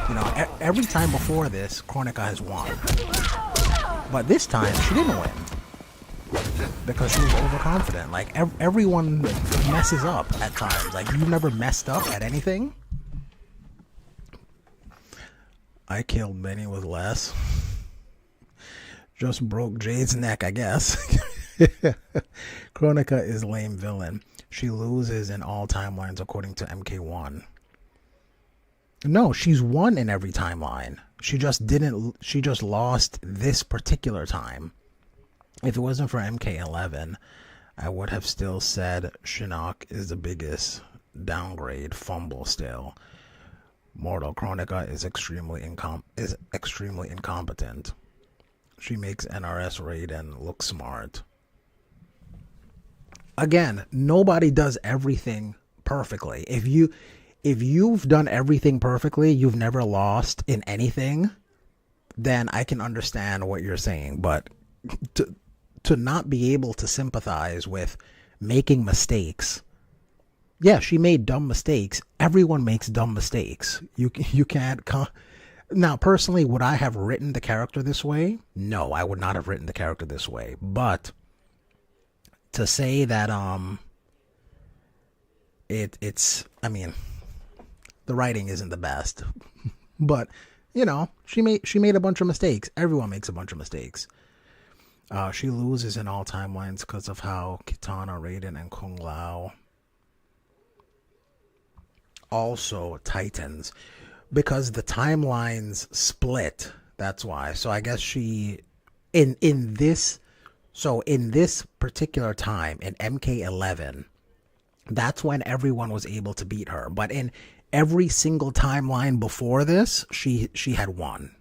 you know, every time before this, Kronika has won, but this time she didn't win because she was overconfident. Like, everyone messes up at times. Like, you've never messed up at anything. I killed many with less. Just broke Jade's neck, I guess. Kronika is lame villain. She loses in all timelines according to MK1. No, she's won in every timeline. She just lost this particular time. If it wasn't for MK11, I would have still said Shinnok is the biggest downgrade fumble still. Mortal Kronika is extremely incompetent. She makes NRS Raiden look smart. Again, nobody does everything perfectly. If you've done everything perfectly, you've never lost in anything, then I can understand what you're saying. But to not be able to sympathize with making mistakes. Yeah, she made dumb mistakes. Everyone makes dumb mistakes. You can't. Now, personally, would I have written the character this way? No, I would not have written the character this way. But to say that it's, I mean, the writing isn't the best, but you know, she made a bunch of mistakes. Everyone makes a bunch of mistakes. She loses in all timelines because of how Kitana, Raiden, and Kung Lao also Titans, because the timelines split. That's why. So I guess she in this particular time in MK11, that's when everyone was able to beat her. But in every single timeline before this, she had won.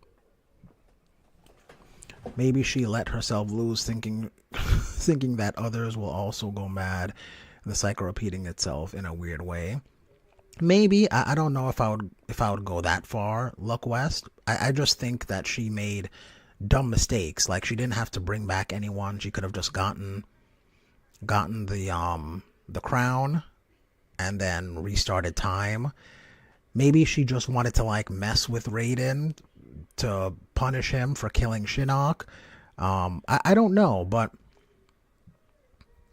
Maybe she let herself lose, thinking that others will also go mad. The cycle repeating itself in a weird way. Maybe. I don't know if I would go that far, Luck West. I just think that she made dumb mistakes. Like, she didn't have to bring back anyone. She could have just gotten the crown and then restarted time. Maybe she just wanted to like mess with Raiden to punish him for killing Shinnok. I don't know, but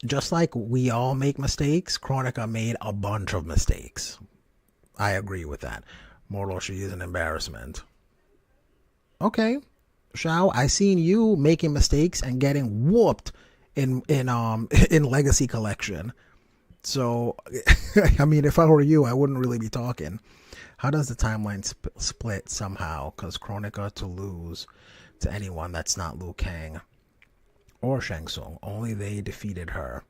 just like we all make mistakes, Kronika made a bunch of mistakes. I agree with that. Mortal, she is an embarrassment. Okay, Shao, I seen you making mistakes and getting whooped in Legacy Collection. So, I mean, if I were you, I wouldn't really be talking. How does the timeline split somehow? Because Kronika to lose to anyone that's not Liu Kang or Shang Tsung. Only they defeated her.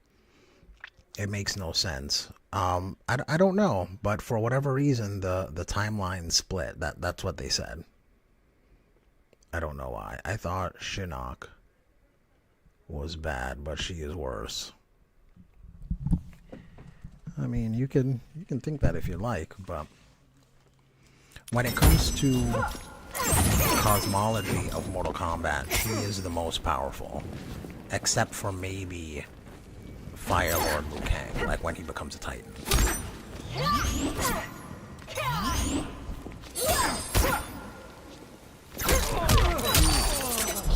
It makes no sense. I don't know, but for whatever reason, the timeline split. That's what they said. I don't know why. I thought Shinnok was bad, but she is worse. I mean, you can think that if you like, but when it comes to cosmology of Mortal Kombat, she is the most powerful, except for maybe Fire Lord Liu Kang, like when he becomes a Titan.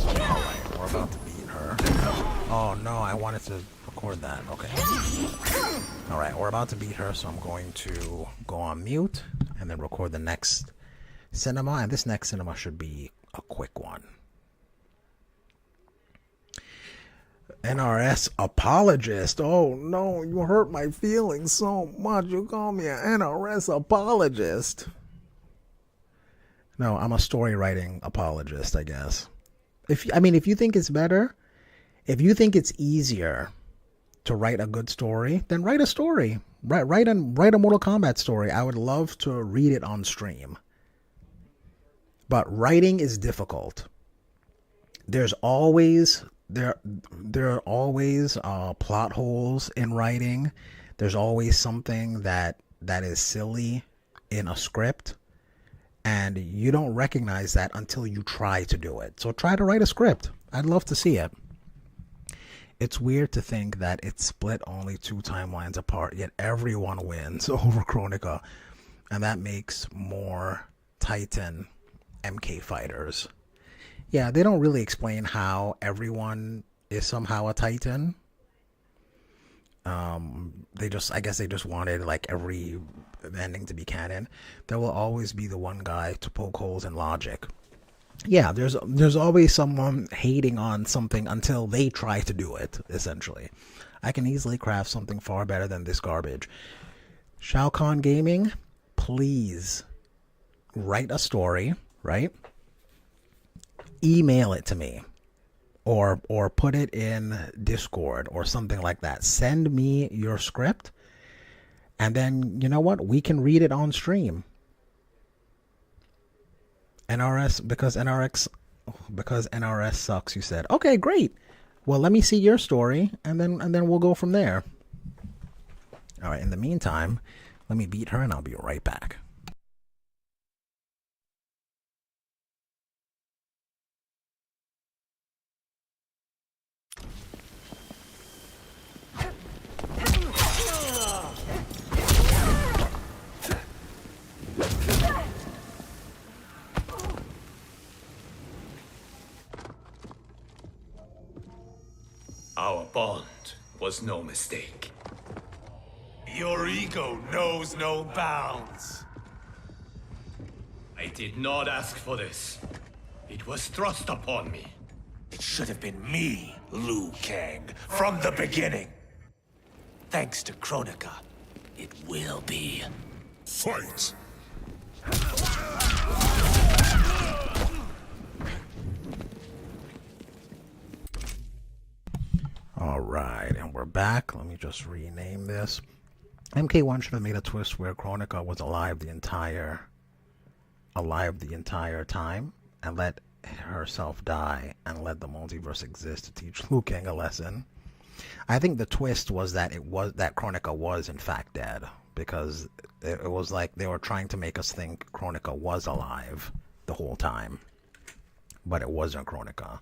Alright, we're about to beat her. Oh no, I wanted to record that. Okay. Alright, we're about to beat her, so I'm going to go on mute and then record the next cinema, and this next cinema should be a quick one. NRS apologist. Oh no, you hurt my feelings so much. You call me an NRS apologist. No, I'm a story writing apologist, I guess. If you think it's better, if you think it's easier to write a good story, then write a story. Write a Mortal Kombat story. I would love to read it on stream. But writing is difficult. There are always plot holes in writing. There's always something that is silly in a script, and you don't recognize that until you try to do it. So try to write a script. I'd love to see it. It's weird to think that it's split only 2 timelines apart, yet everyone wins over Kronika, and that makes more Titan MK fighters. Yeah, they don't really explain how everyone is somehow a Titan. I guess they just wanted like every ending to be canon. There will always be the one guy to poke holes in logic. Yeah, there's always someone hating on something until they try to do it, essentially. I can easily craft something far better than this garbage. Shao Kahn Gaming, please write a story, right? Email it to me. Or put it in Discord or something like that. Send me your script, and then, you know what? We can read it on stream. Because NRS sucks, you said. Okay, great. Well, let me see your story, and then we'll go from there. All right, in the meantime, let me beat her, and I'll be right back. Our bond was no mistake. Your ego knows no bounds. I did not ask for this. It was thrust upon me. It should have been me, Liu Kang, from the beginning. Thanks to Kronika, it will be. Fight! Alright, and we're back. Let me just rename this. MK1 should have made a twist where Kronika was alive the entire time and let herself die and let the multiverse exist to teach Liu Kang a lesson. I think the twist was that Kronika was in fact dead, because it was like they were trying to make us think Kronika was alive the whole time, but it wasn't Kronika.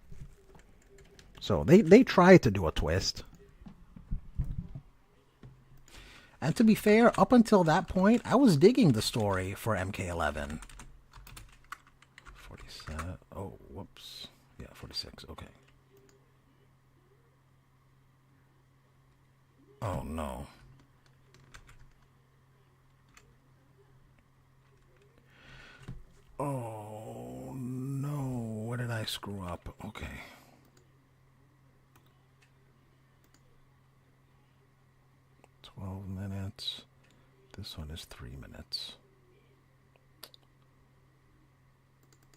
So they tried to do a twist. And to be fair, up until that point, I was digging the story for MK11. 47. Oh, whoops. Yeah, 46. Okay. Oh, no. Oh, no. Where did I screw up? Okay. Minutes. This one is 3 minutes.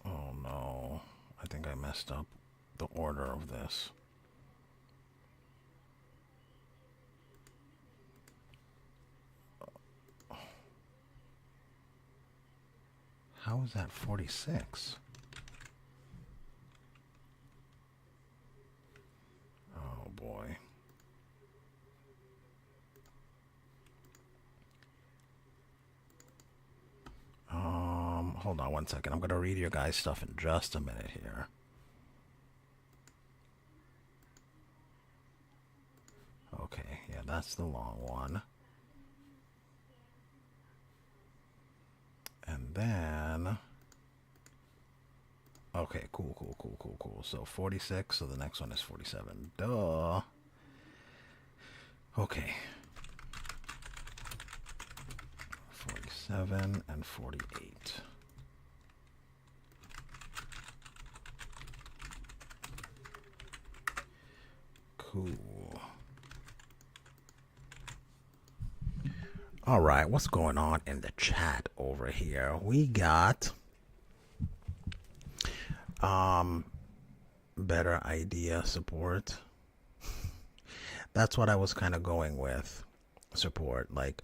Oh no, I think I messed up the order of this. How is that 46? Oh boy. Hold on one second. I'm going to read your guys' stuff in just a minute here. Okay, yeah, that's the long one. And then... Okay, cool. So 46, so the next one is 47. Duh. Okay. 47 and 48. Cool. All right, what's going on in the chat over here? We got better idea support. That's what I was kind of going with. Support, like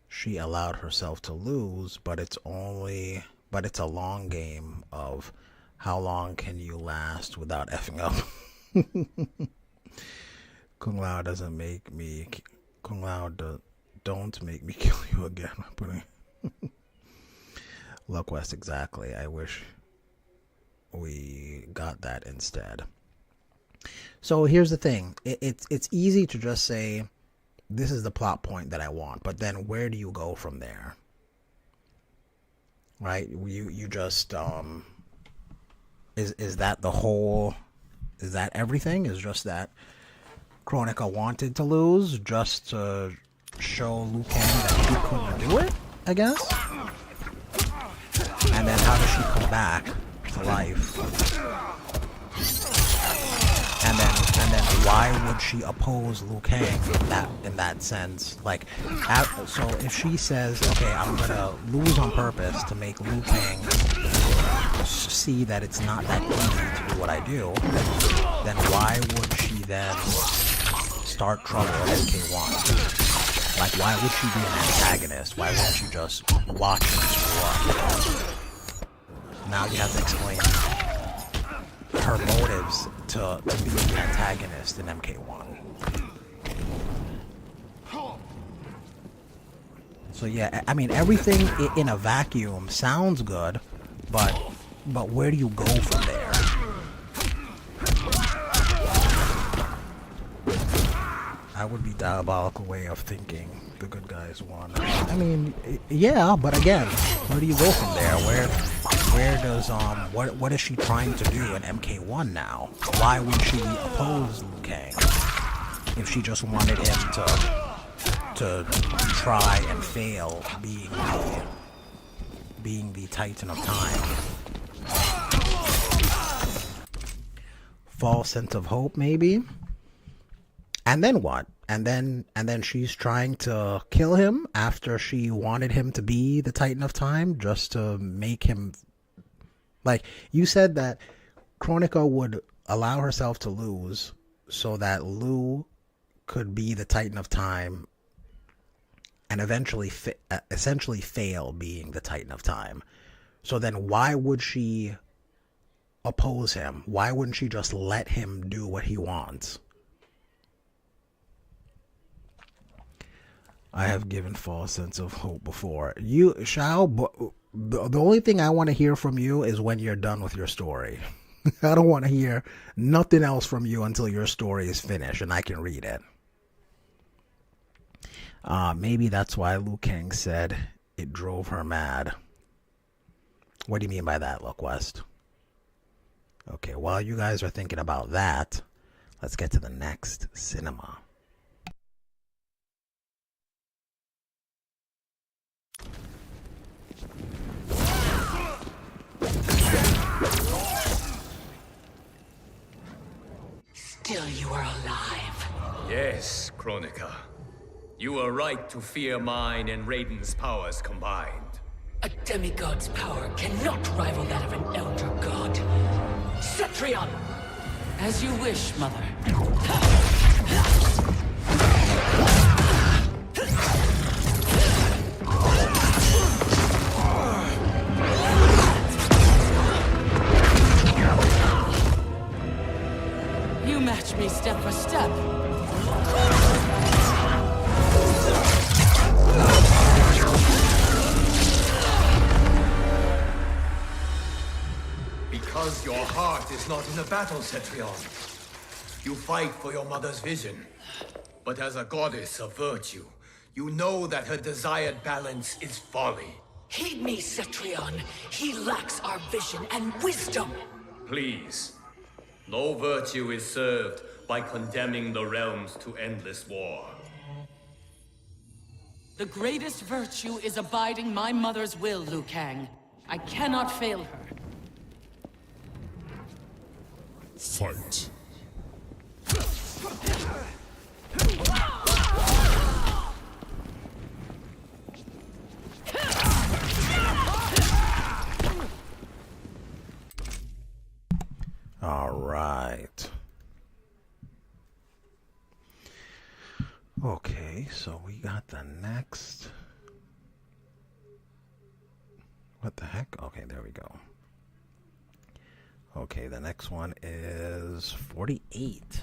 she allowed herself to lose, but it's a long game of how long can you last without effing up. Kung Lao doesn't make me. Kung Lao don't make me kill you again. Luck West, exactly. I wish we got that instead. So here's the thing. It's easy to just say, this is the plot point that I want, but then where do you go from there? Right? You just is that the whole? Is that everything? Is just that Kronika wanted to lose just to show Liu Kang that she couldn't do it, I guess? And then how does she come back to life? And then why would she oppose Liu Kang in that sense? Like, so if she says, okay, I'm gonna lose on purpose to make Liu Kang see that it's not that easy to do what I do, then why would she then start trouble at MK1? Like, why would she be an antagonist? Why wouldn't she just watch him screw up? Now you have to explain her motives to be the antagonist in MK1. So yeah, I mean, everything in a vacuum sounds good, but where do you go from there? That would be diabolical way of thinking. The good guys won. I mean, yeah, but again, where do you go from there? Where does what is she trying to do in MK1 now? Why would she oppose Liu Kang if she just wanted him to to try and fail being the Titan of Time. False sense of hope, maybe. And then what? And then she's trying to kill him after she wanted him to be the Titan of Time, just to make him, like, you said that Kronika would allow herself to lose so that Lou could be the Titan of Time and eventually essentially fail being the Titan of Time. So then why would she oppose him? Why wouldn't she just let him do what he wants? I have given false sense of hope before. You, Shao, the only thing I want to hear from you is when you're done with your story. I don't want to hear nothing else from you until your story is finished and I can read it. Maybe that's why Liu Kang said it drove her mad. What do you mean by that, LoQuest? Okay, while you guys are thinking about that, let's get to the next cinema. Still you are alive. Yes, Kronika. You were right to fear mine and Raiden's powers combined. A demigod's power cannot rival that of an elder god. Cetrion! As you wish, Mother. You match me step for step. Because your heart is not in the battle, Cetrion. You fight for your mother's vision. But as a goddess of virtue, you know that her desired balance is folly. Heed me, Cetrion. He lacks our vision and wisdom. Please. No virtue is served by condemning the realms to endless war. The greatest virtue is abiding my mother's will, Liu Kang. I cannot fail her. Fight. All right. Okay, so we got the next. What the heck? Okay, there we go. Okay, the next one is 48.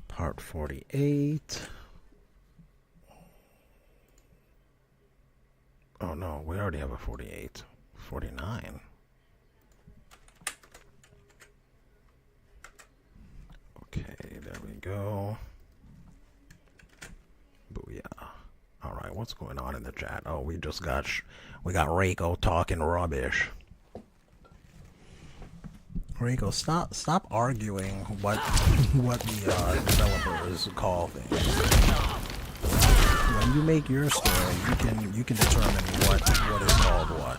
Part 48. Oh no, we already have a 48. 49. Okay, there we go. Booyah. All right, what's going on in the chat? Oh, we just got we got Reiko talking rubbish. Reiko, stop arguing what the developers call things. When you make your story, you can determine what is called what.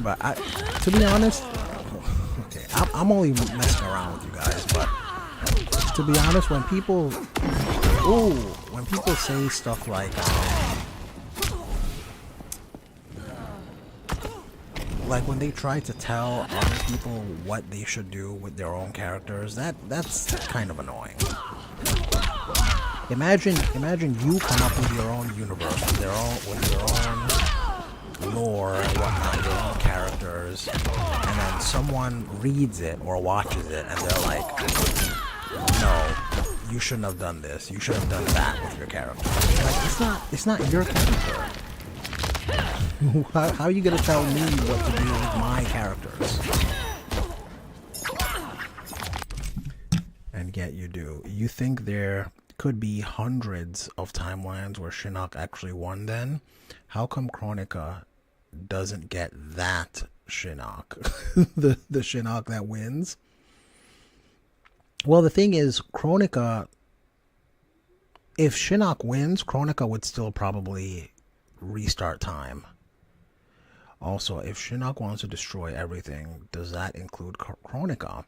But to be honest, okay, I'm only messing around with you guys, but to be honest, when people say stuff like when they try to tell other people what they should do with their own characters, that's kind of annoying. Imagine you come up with your own universe, with your own lore and whatnot, your own characters, and then someone reads it or watches it and they're like, no, you shouldn't have done this, you should have done that with your character. Like, it's not your character. How are you gonna tell me what to do with my characters? And yet you do. You think there could be hundreds of timelines where Shinnok actually won then? How come Kronika doesn't get that Shinnok, the Shinnok that wins. Well, the thing is, Kronika, if Shinnok wins, Kronika would still probably restart time. Also, if Shinnok wants to destroy everything, does that include Kronika?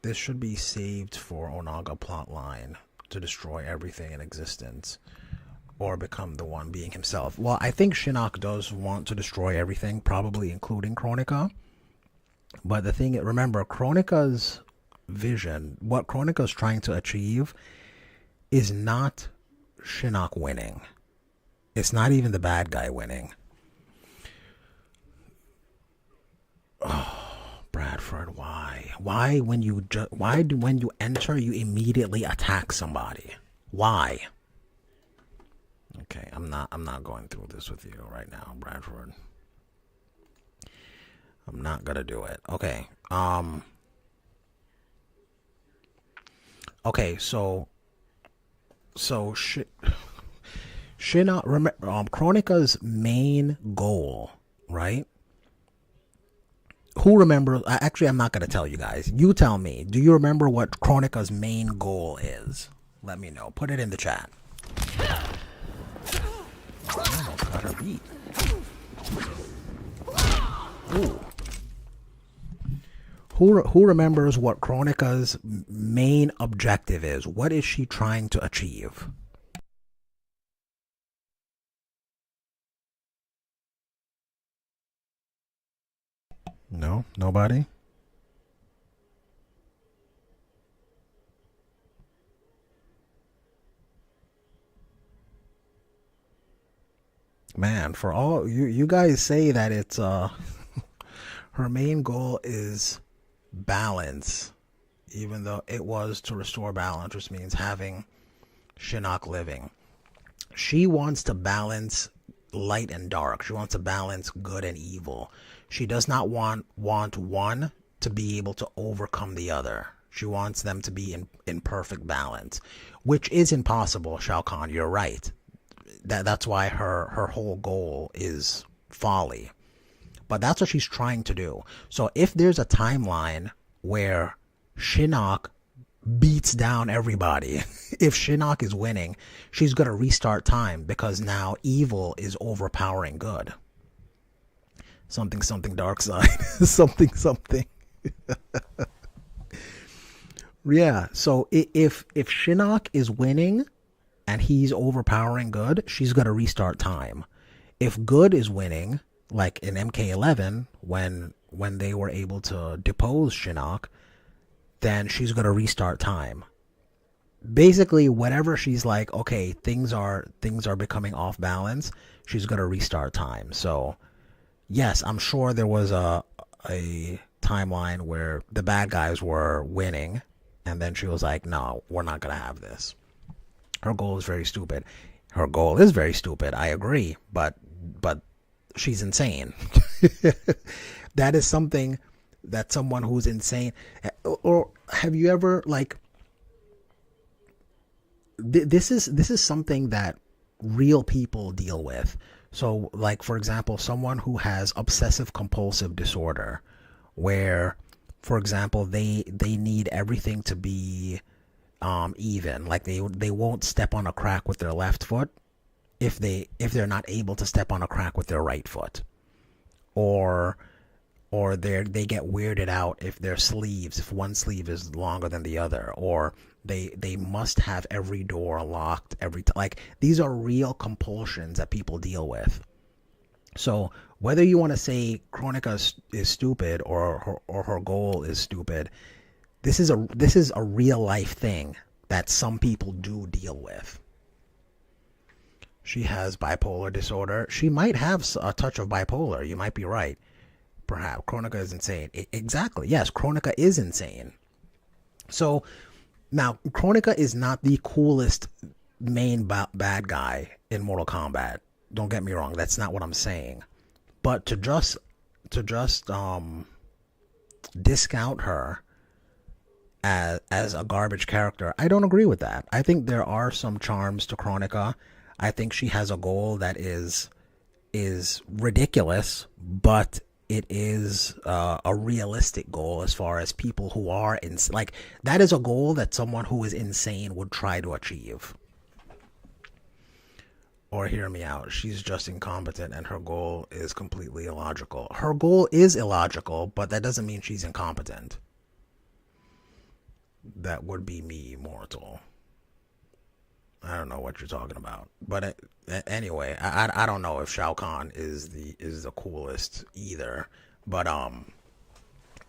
This should be saved for Onaga plotline to destroy everything in existence or become the one being himself. Well, I think Shinnok does want to destroy everything, probably including Kronika. But the thing, remember, Kronika's vision, what Kronika's trying to achieve is not Shinnok winning. It's not even the bad guy winning. Oh, Bradford, why? Why when you when you enter you immediately attack somebody? Why? Okay, I'm not going through this with you right now, Bradford. I'm not gonna do it. Okay. Okay, so Shinnok, Kronika's main goal, right? Who remembers? Actually, I'm not going to tell you guys. You tell me. Do you remember what Kronika's main goal is? Let me know. Put it in the chat. I almost got her beat. Ooh. Who remembers what Kronika's main objective is? What is she trying to achieve? No? Nobody? Man, for all you guys say that it's her main goal is balance, even though it was to restore balance, which means having Shinnok living. She wants to balance light and dark. She wants to balance good and evil. She does not want one to be able to overcome the other. She wants them to be in perfect balance, which is impossible, Shao Kahn. You're right. That's why her whole goal is folly. But that's what she's trying to do. So if there's a timeline where Shinnok beats down everybody, if Shinnok is winning, she's going to restart time because now evil is overpowering good. Something dark side. something. Yeah, so if Shinnok is winning and he's overpowering good, she's going to restart time. If good is winning, like in MK11, when they were able to depose Shinnok, then she's going to restart time. Basically, whatever she's like, okay, things are becoming off balance, she's going to restart time. So, yes, I'm sure there was a timeline where the bad guys were winning, and then she was like, no, we're not going to have this. Her goal is very stupid. Her goal is very stupid, I agree, but she's insane. That is something that someone who's insane, or have you ever, like, this is something that real people deal with. So, like, for example, someone who has obsessive compulsive disorder, where, for example, they need everything to be even. Like they won't step on a crack with their left foot if they're not able to step on a crack with their right foot, or they get weirded out if their sleeves, if one sleeve is longer than the other, or they must have every door locked like, these are real compulsions that people deal with. So whether you want to say Kronika is stupid or her goal is stupid, this is a real life thing that some people do deal with. She has bipolar disorder. She might have a touch of bipolar. You might be right. Perhaps Kronika is insane. Exactly. Yes, Kronika is insane. So now Kronika is not the coolest main bad guy in Mortal Kombat. Don't get me wrong. That's not what I'm saying. But to just discount her as a garbage character, I don't agree with that. I think there are some charms to Kronika. I think she has a goal that is ridiculous, but it is a realistic goal as far as people who are like, that is a goal that someone who is insane would try to achieve. Or hear me out, she's just incompetent and her goal is completely illogical. Her goal is illogical, but that doesn't mean she's incompetent. That would be me, mortal. I don't know what you're talking about, but anyway, I don't know if Shao Kahn is the coolest either, but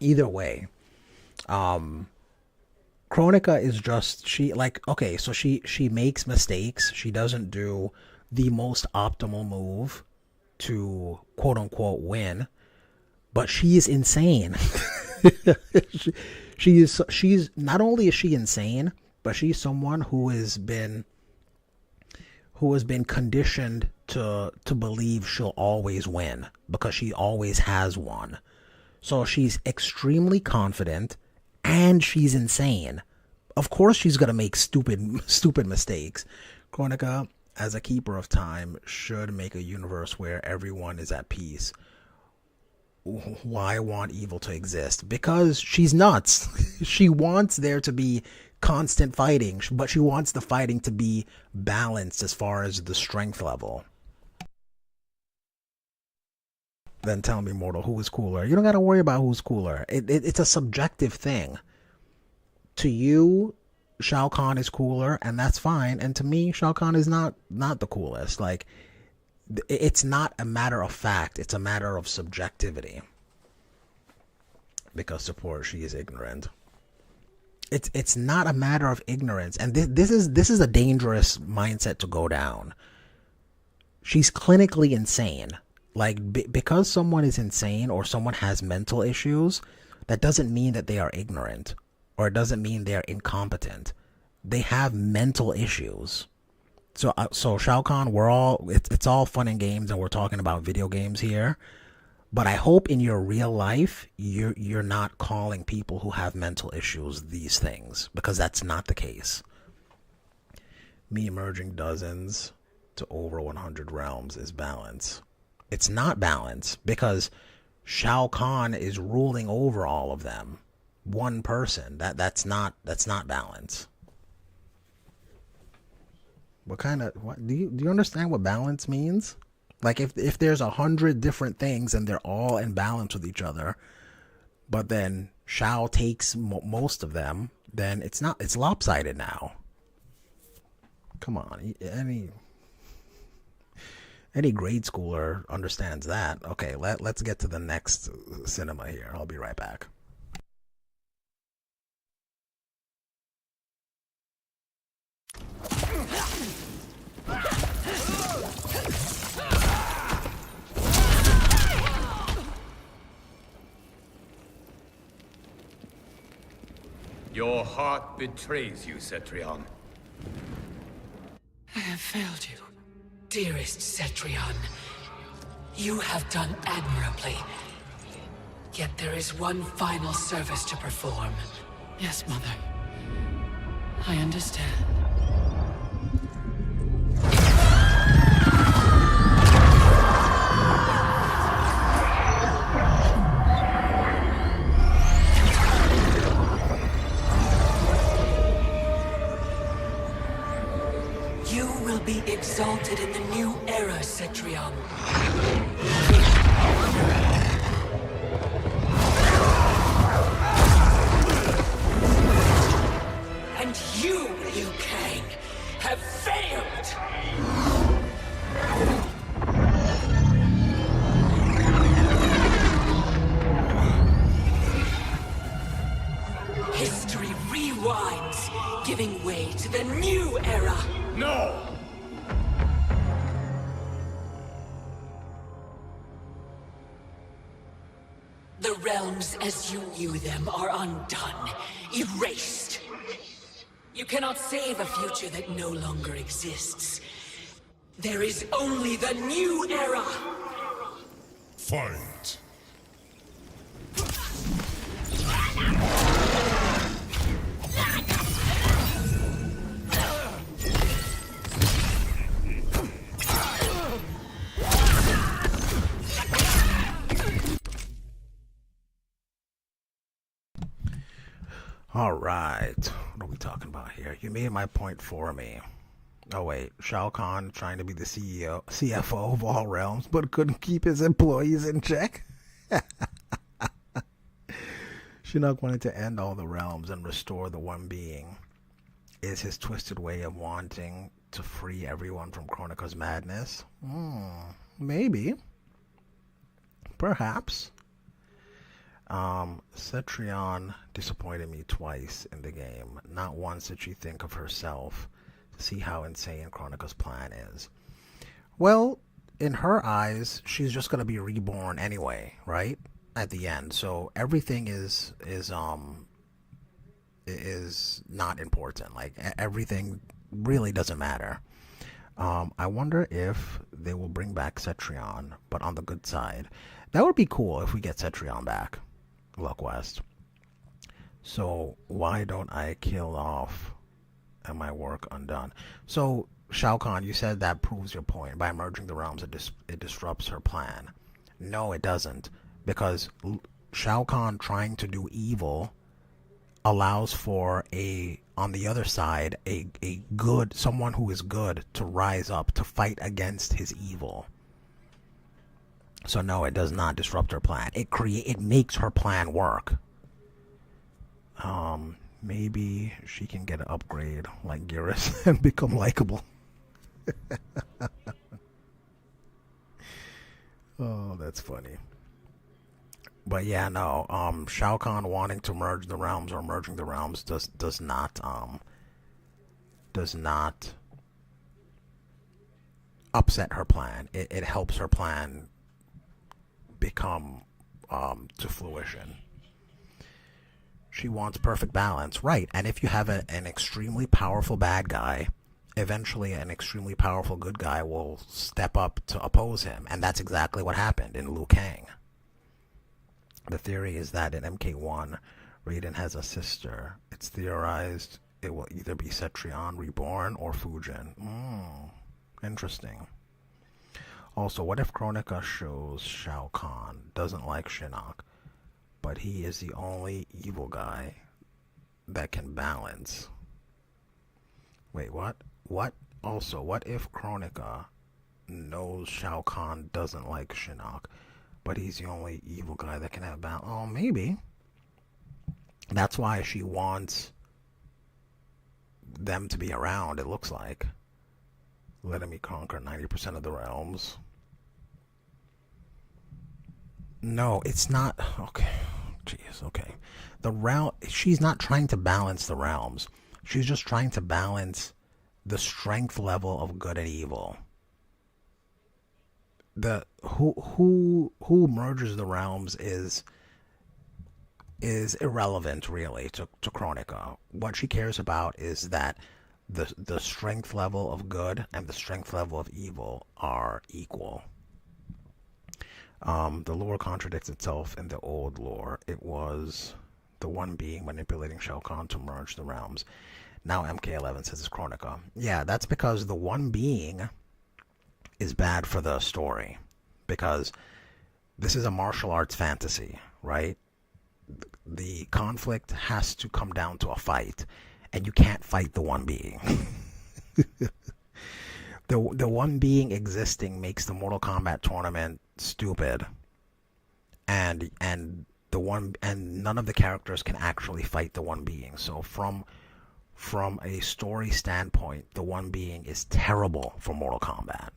either way, Kronika is just, so she makes mistakes. She doesn't do the most optimal move to quote unquote win, but she is insane. she's not only is she insane, but she's someone who has been conditioned to believe she'll always win because she always has won. So she's extremely confident and she's insane. Of course she's going to make stupid mistakes. Kronika, as a keeper of time, should make a universe where everyone is at peace. Why want evil to exist? Because she's nuts. She wants there to be constant fighting, but she wants the fighting to be balanced as far as the strength level. Then tell me, mortal, who is cooler? You don't got to worry about who's cooler. It's a subjective thing. To you, Shao Kahn is cooler, and that's fine. And to me, Shao Kahn is not the coolest. Like, it's not a matter of fact. It's a matter of subjectivity. Because support, she is ignorant. It's not a matter of ignorance, and this is a dangerous mindset to go down. She's clinically insane. Like, because someone is insane or someone has mental issues, that doesn't mean that they are ignorant, or it doesn't mean they are incompetent. They have mental issues. So Shao Kahn, it's all fun and games, and we're talking about video games here. But I hope in your real life, you're not calling people who have mental issues these things, because that's not the case. Me merging dozens to over 100 realms is balance. It's not balance, because Shao Kahn is ruling over all of them. One person. That's not balance. What do you understand what balance means? Like, if there's 100 different things and they're all in balance with each other, but then Shao takes most of them, then it's lopsided now. Come on, any grade schooler understands that. Okay, let's get to the next cinema here. I'll be right back. Your heart betrays you, Cetrion. I have failed you, dearest Cetrion. You have done admirably. Yet there is one final service to perform. Yes, Mother. I understand. You will be exalted in the new era, Cetrion. And you, Liu Kang, have failed! History rewinds, giving way to the new era! No! The realms as you knew them are undone, erased. You cannot save a future that no longer exists. There is only the new era! Fight! All right. What are we talking about here? You made my point for me. Oh, wait. Shao Kahn trying to be the CFO of all realms, but couldn't keep his employees in check? Shinnok wanted to end all the realms and restore the one being. Is his twisted way of wanting to free everyone from Kronika's madness? Maybe. Perhaps. Cetrion disappointed me twice in the game. Not once did she think of herself to see how insane Kronika's plan is. Well, in her eyes, she's just going to be reborn anyway, right? At the end. So everything is not important. Like, everything really doesn't matter. I wonder if they will bring back Cetrion, but on the good side. That would be cool if we get Cetrion back. Luck West. So why don't I kill off and my work undone? So Shao Kahn, you said that proves your point. By merging the realms, it disrupts her plan. No, it doesn't, because Shao Kahn trying to do evil allows for on the other side, a good, someone who is good to rise up to fight against his evil. So no, it does not disrupt her plan. It makes her plan work. Maybe she can get an upgrade like Geras and become likable. Oh, that's funny. But yeah, no. Shao Kahn wanting to merge the realms or merging the realms does not upset her plan. It helps her plan become to fruition. She wants perfect balance, right? And if you have an extremely powerful bad guy, eventually an extremely powerful good guy will step up to oppose him, and that's exactly what happened in Liu Kang. The theory is that in MK1, Raiden has a sister. It's theorized it will either be Cetrion reborn or Fujin. Interesting. Also, what if Kronika shows Shao Kahn doesn't like Shinnok, but he is the only evil guy that can balance? Wait, what? What? Also, what if Kronika knows Shao Kahn doesn't like Shinnok, but he's the only evil guy that can have balance? Oh, maybe. That's why she wants them to be around, it looks like. Letting me conquer 90% of the realms. No, it's not. Okay. Jeez, okay. She's not trying to balance the realms. She's just trying to balance the strength level of good and evil. The who merges the realms is irrelevant, really, to Kronika. What she cares about is that the strength level of good and the strength level of evil are equal. The lore contradicts itself in the old lore. It was the one being manipulating Shao Kahn to merge the realms. Now MK11 says it's Kronika. Yeah, that's because the one being is bad for the story. Because this is a martial arts fantasy, right? The conflict has to come down to a fight, and you can't fight the one being. The one being existing makes the Mortal Kombat tournament stupid, and none of the characters can actually fight the one being. So from a story standpoint, the one being is terrible for Mortal Kombat.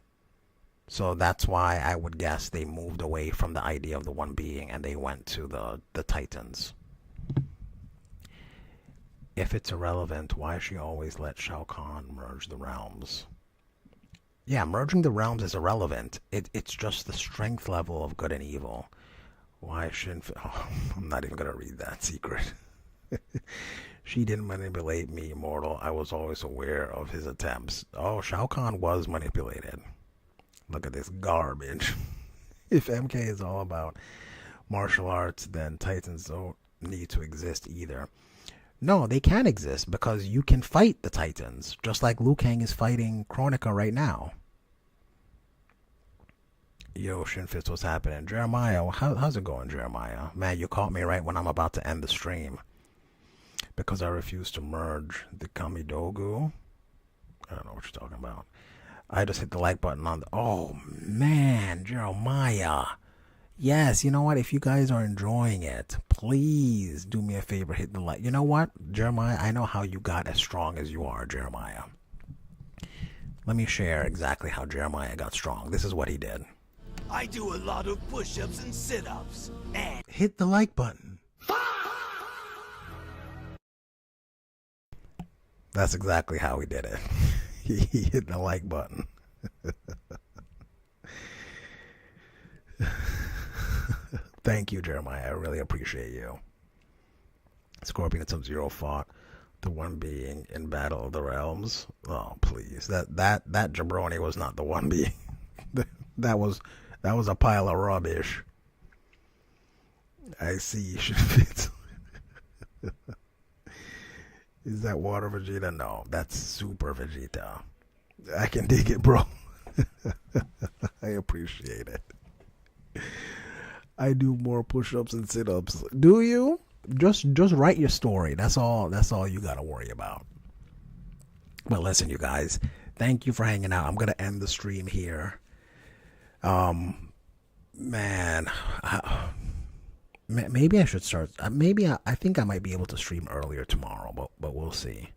So that's why I would guess they moved away from the idea of the one being and they went to the Titans. If it's irrelevant, why she always let Shao Kahn merge the realms? Yeah, merging the realms is irrelevant. It's just the strength level of good and evil. Why Shinfitz? Oh, I'm not even going to read that secret. She didn't manipulate me, mortal. I was always aware of his attempts. Oh, Shao Kahn was manipulated. Look at this garbage. If MK is all about martial arts, then Titans don't need to exist either. No, they can exist because you can fight the Titans, just like Liu Kang is fighting Kronika right now. Yo, Shinfitz, what's happening? Jeremiah, how's it going, Jeremiah? Man, you caught me right when I'm about to end the stream. because I refuse to merge the Kamidogu. I don't know what you're talking about. I just hit the like button on the... Oh, man, Jeremiah. Yes, you know what? If you guys are enjoying it, please do me a favor, hit the like. You know what, Jeremiah? I know how you got as strong as you are, Jeremiah. Let me share exactly how Jeremiah got strong. This is what he did. I do a lot of push-ups and sit-ups, and... Hit the like button. That's exactly how he did it. He hit the like button. Thank you, Jeremiah. I really appreciate you. Scorpion and Sub-Zero fought the one being in Battle of the Realms. Oh, please. That jabroni was not the one being. That was a pile of rubbish. I see. Shinfitz. Is that water Vegeta? No, that's super Vegeta. I can dig it, bro. I appreciate it. I do more push-ups and sit-ups. Do you? Just write your story. That's all you gotta worry about. But listen, you guys, thank you for hanging out. I'm gonna end the stream here. Man, maybe I should start. Maybe I think I might be able to stream earlier tomorrow, but we'll see.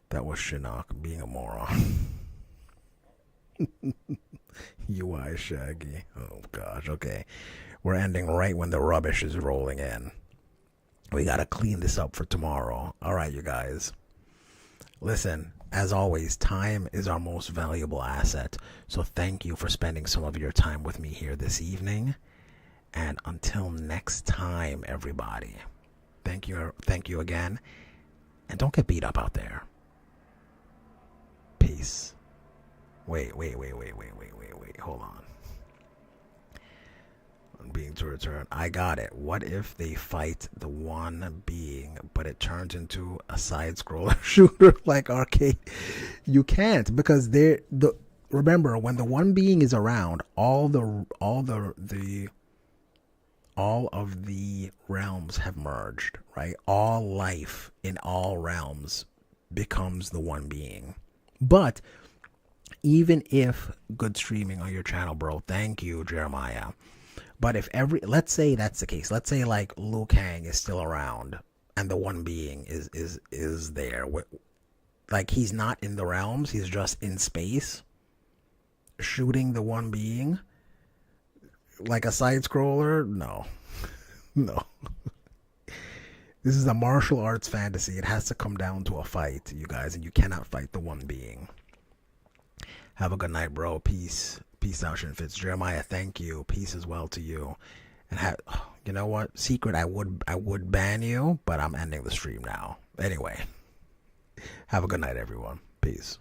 That was Shinnok being a moron. UI Shaggy. Oh gosh. Okay, we're ending right when the rubbish is rolling in. We gotta clean this up for tomorrow. All right, you guys. Listen, as always, time is our most valuable asset. So thank you for spending some of your time with me here this evening. And until next time, everybody, thank you again. And don't get beat up out there. Peace. Wait, hold on. On being to return, I got it. What if they fight the one being, but it turns into a side-scroller shooter like Arcade? You can't, because remember, when the one being is around, all of the realms have merged, right? All life in all realms becomes the one being. But even if good streaming on your channel, bro, thank you, Jeremiah. But if let's say that's the case. Let's say like Liu Kang is still around and the one being is there. Like he's not in the realms, he's just in space shooting the one being like a side scroller. No. This is a martial arts fantasy. It has to come down to a fight, you guys, and you cannot fight the one being. Have a good night, bro. Peace out, Shinfitz. Jeremiah, thank you. Peace as well to you. And you know what? Secret, I would ban you, but I'm ending the stream now. Anyway, have a good night, everyone. Peace.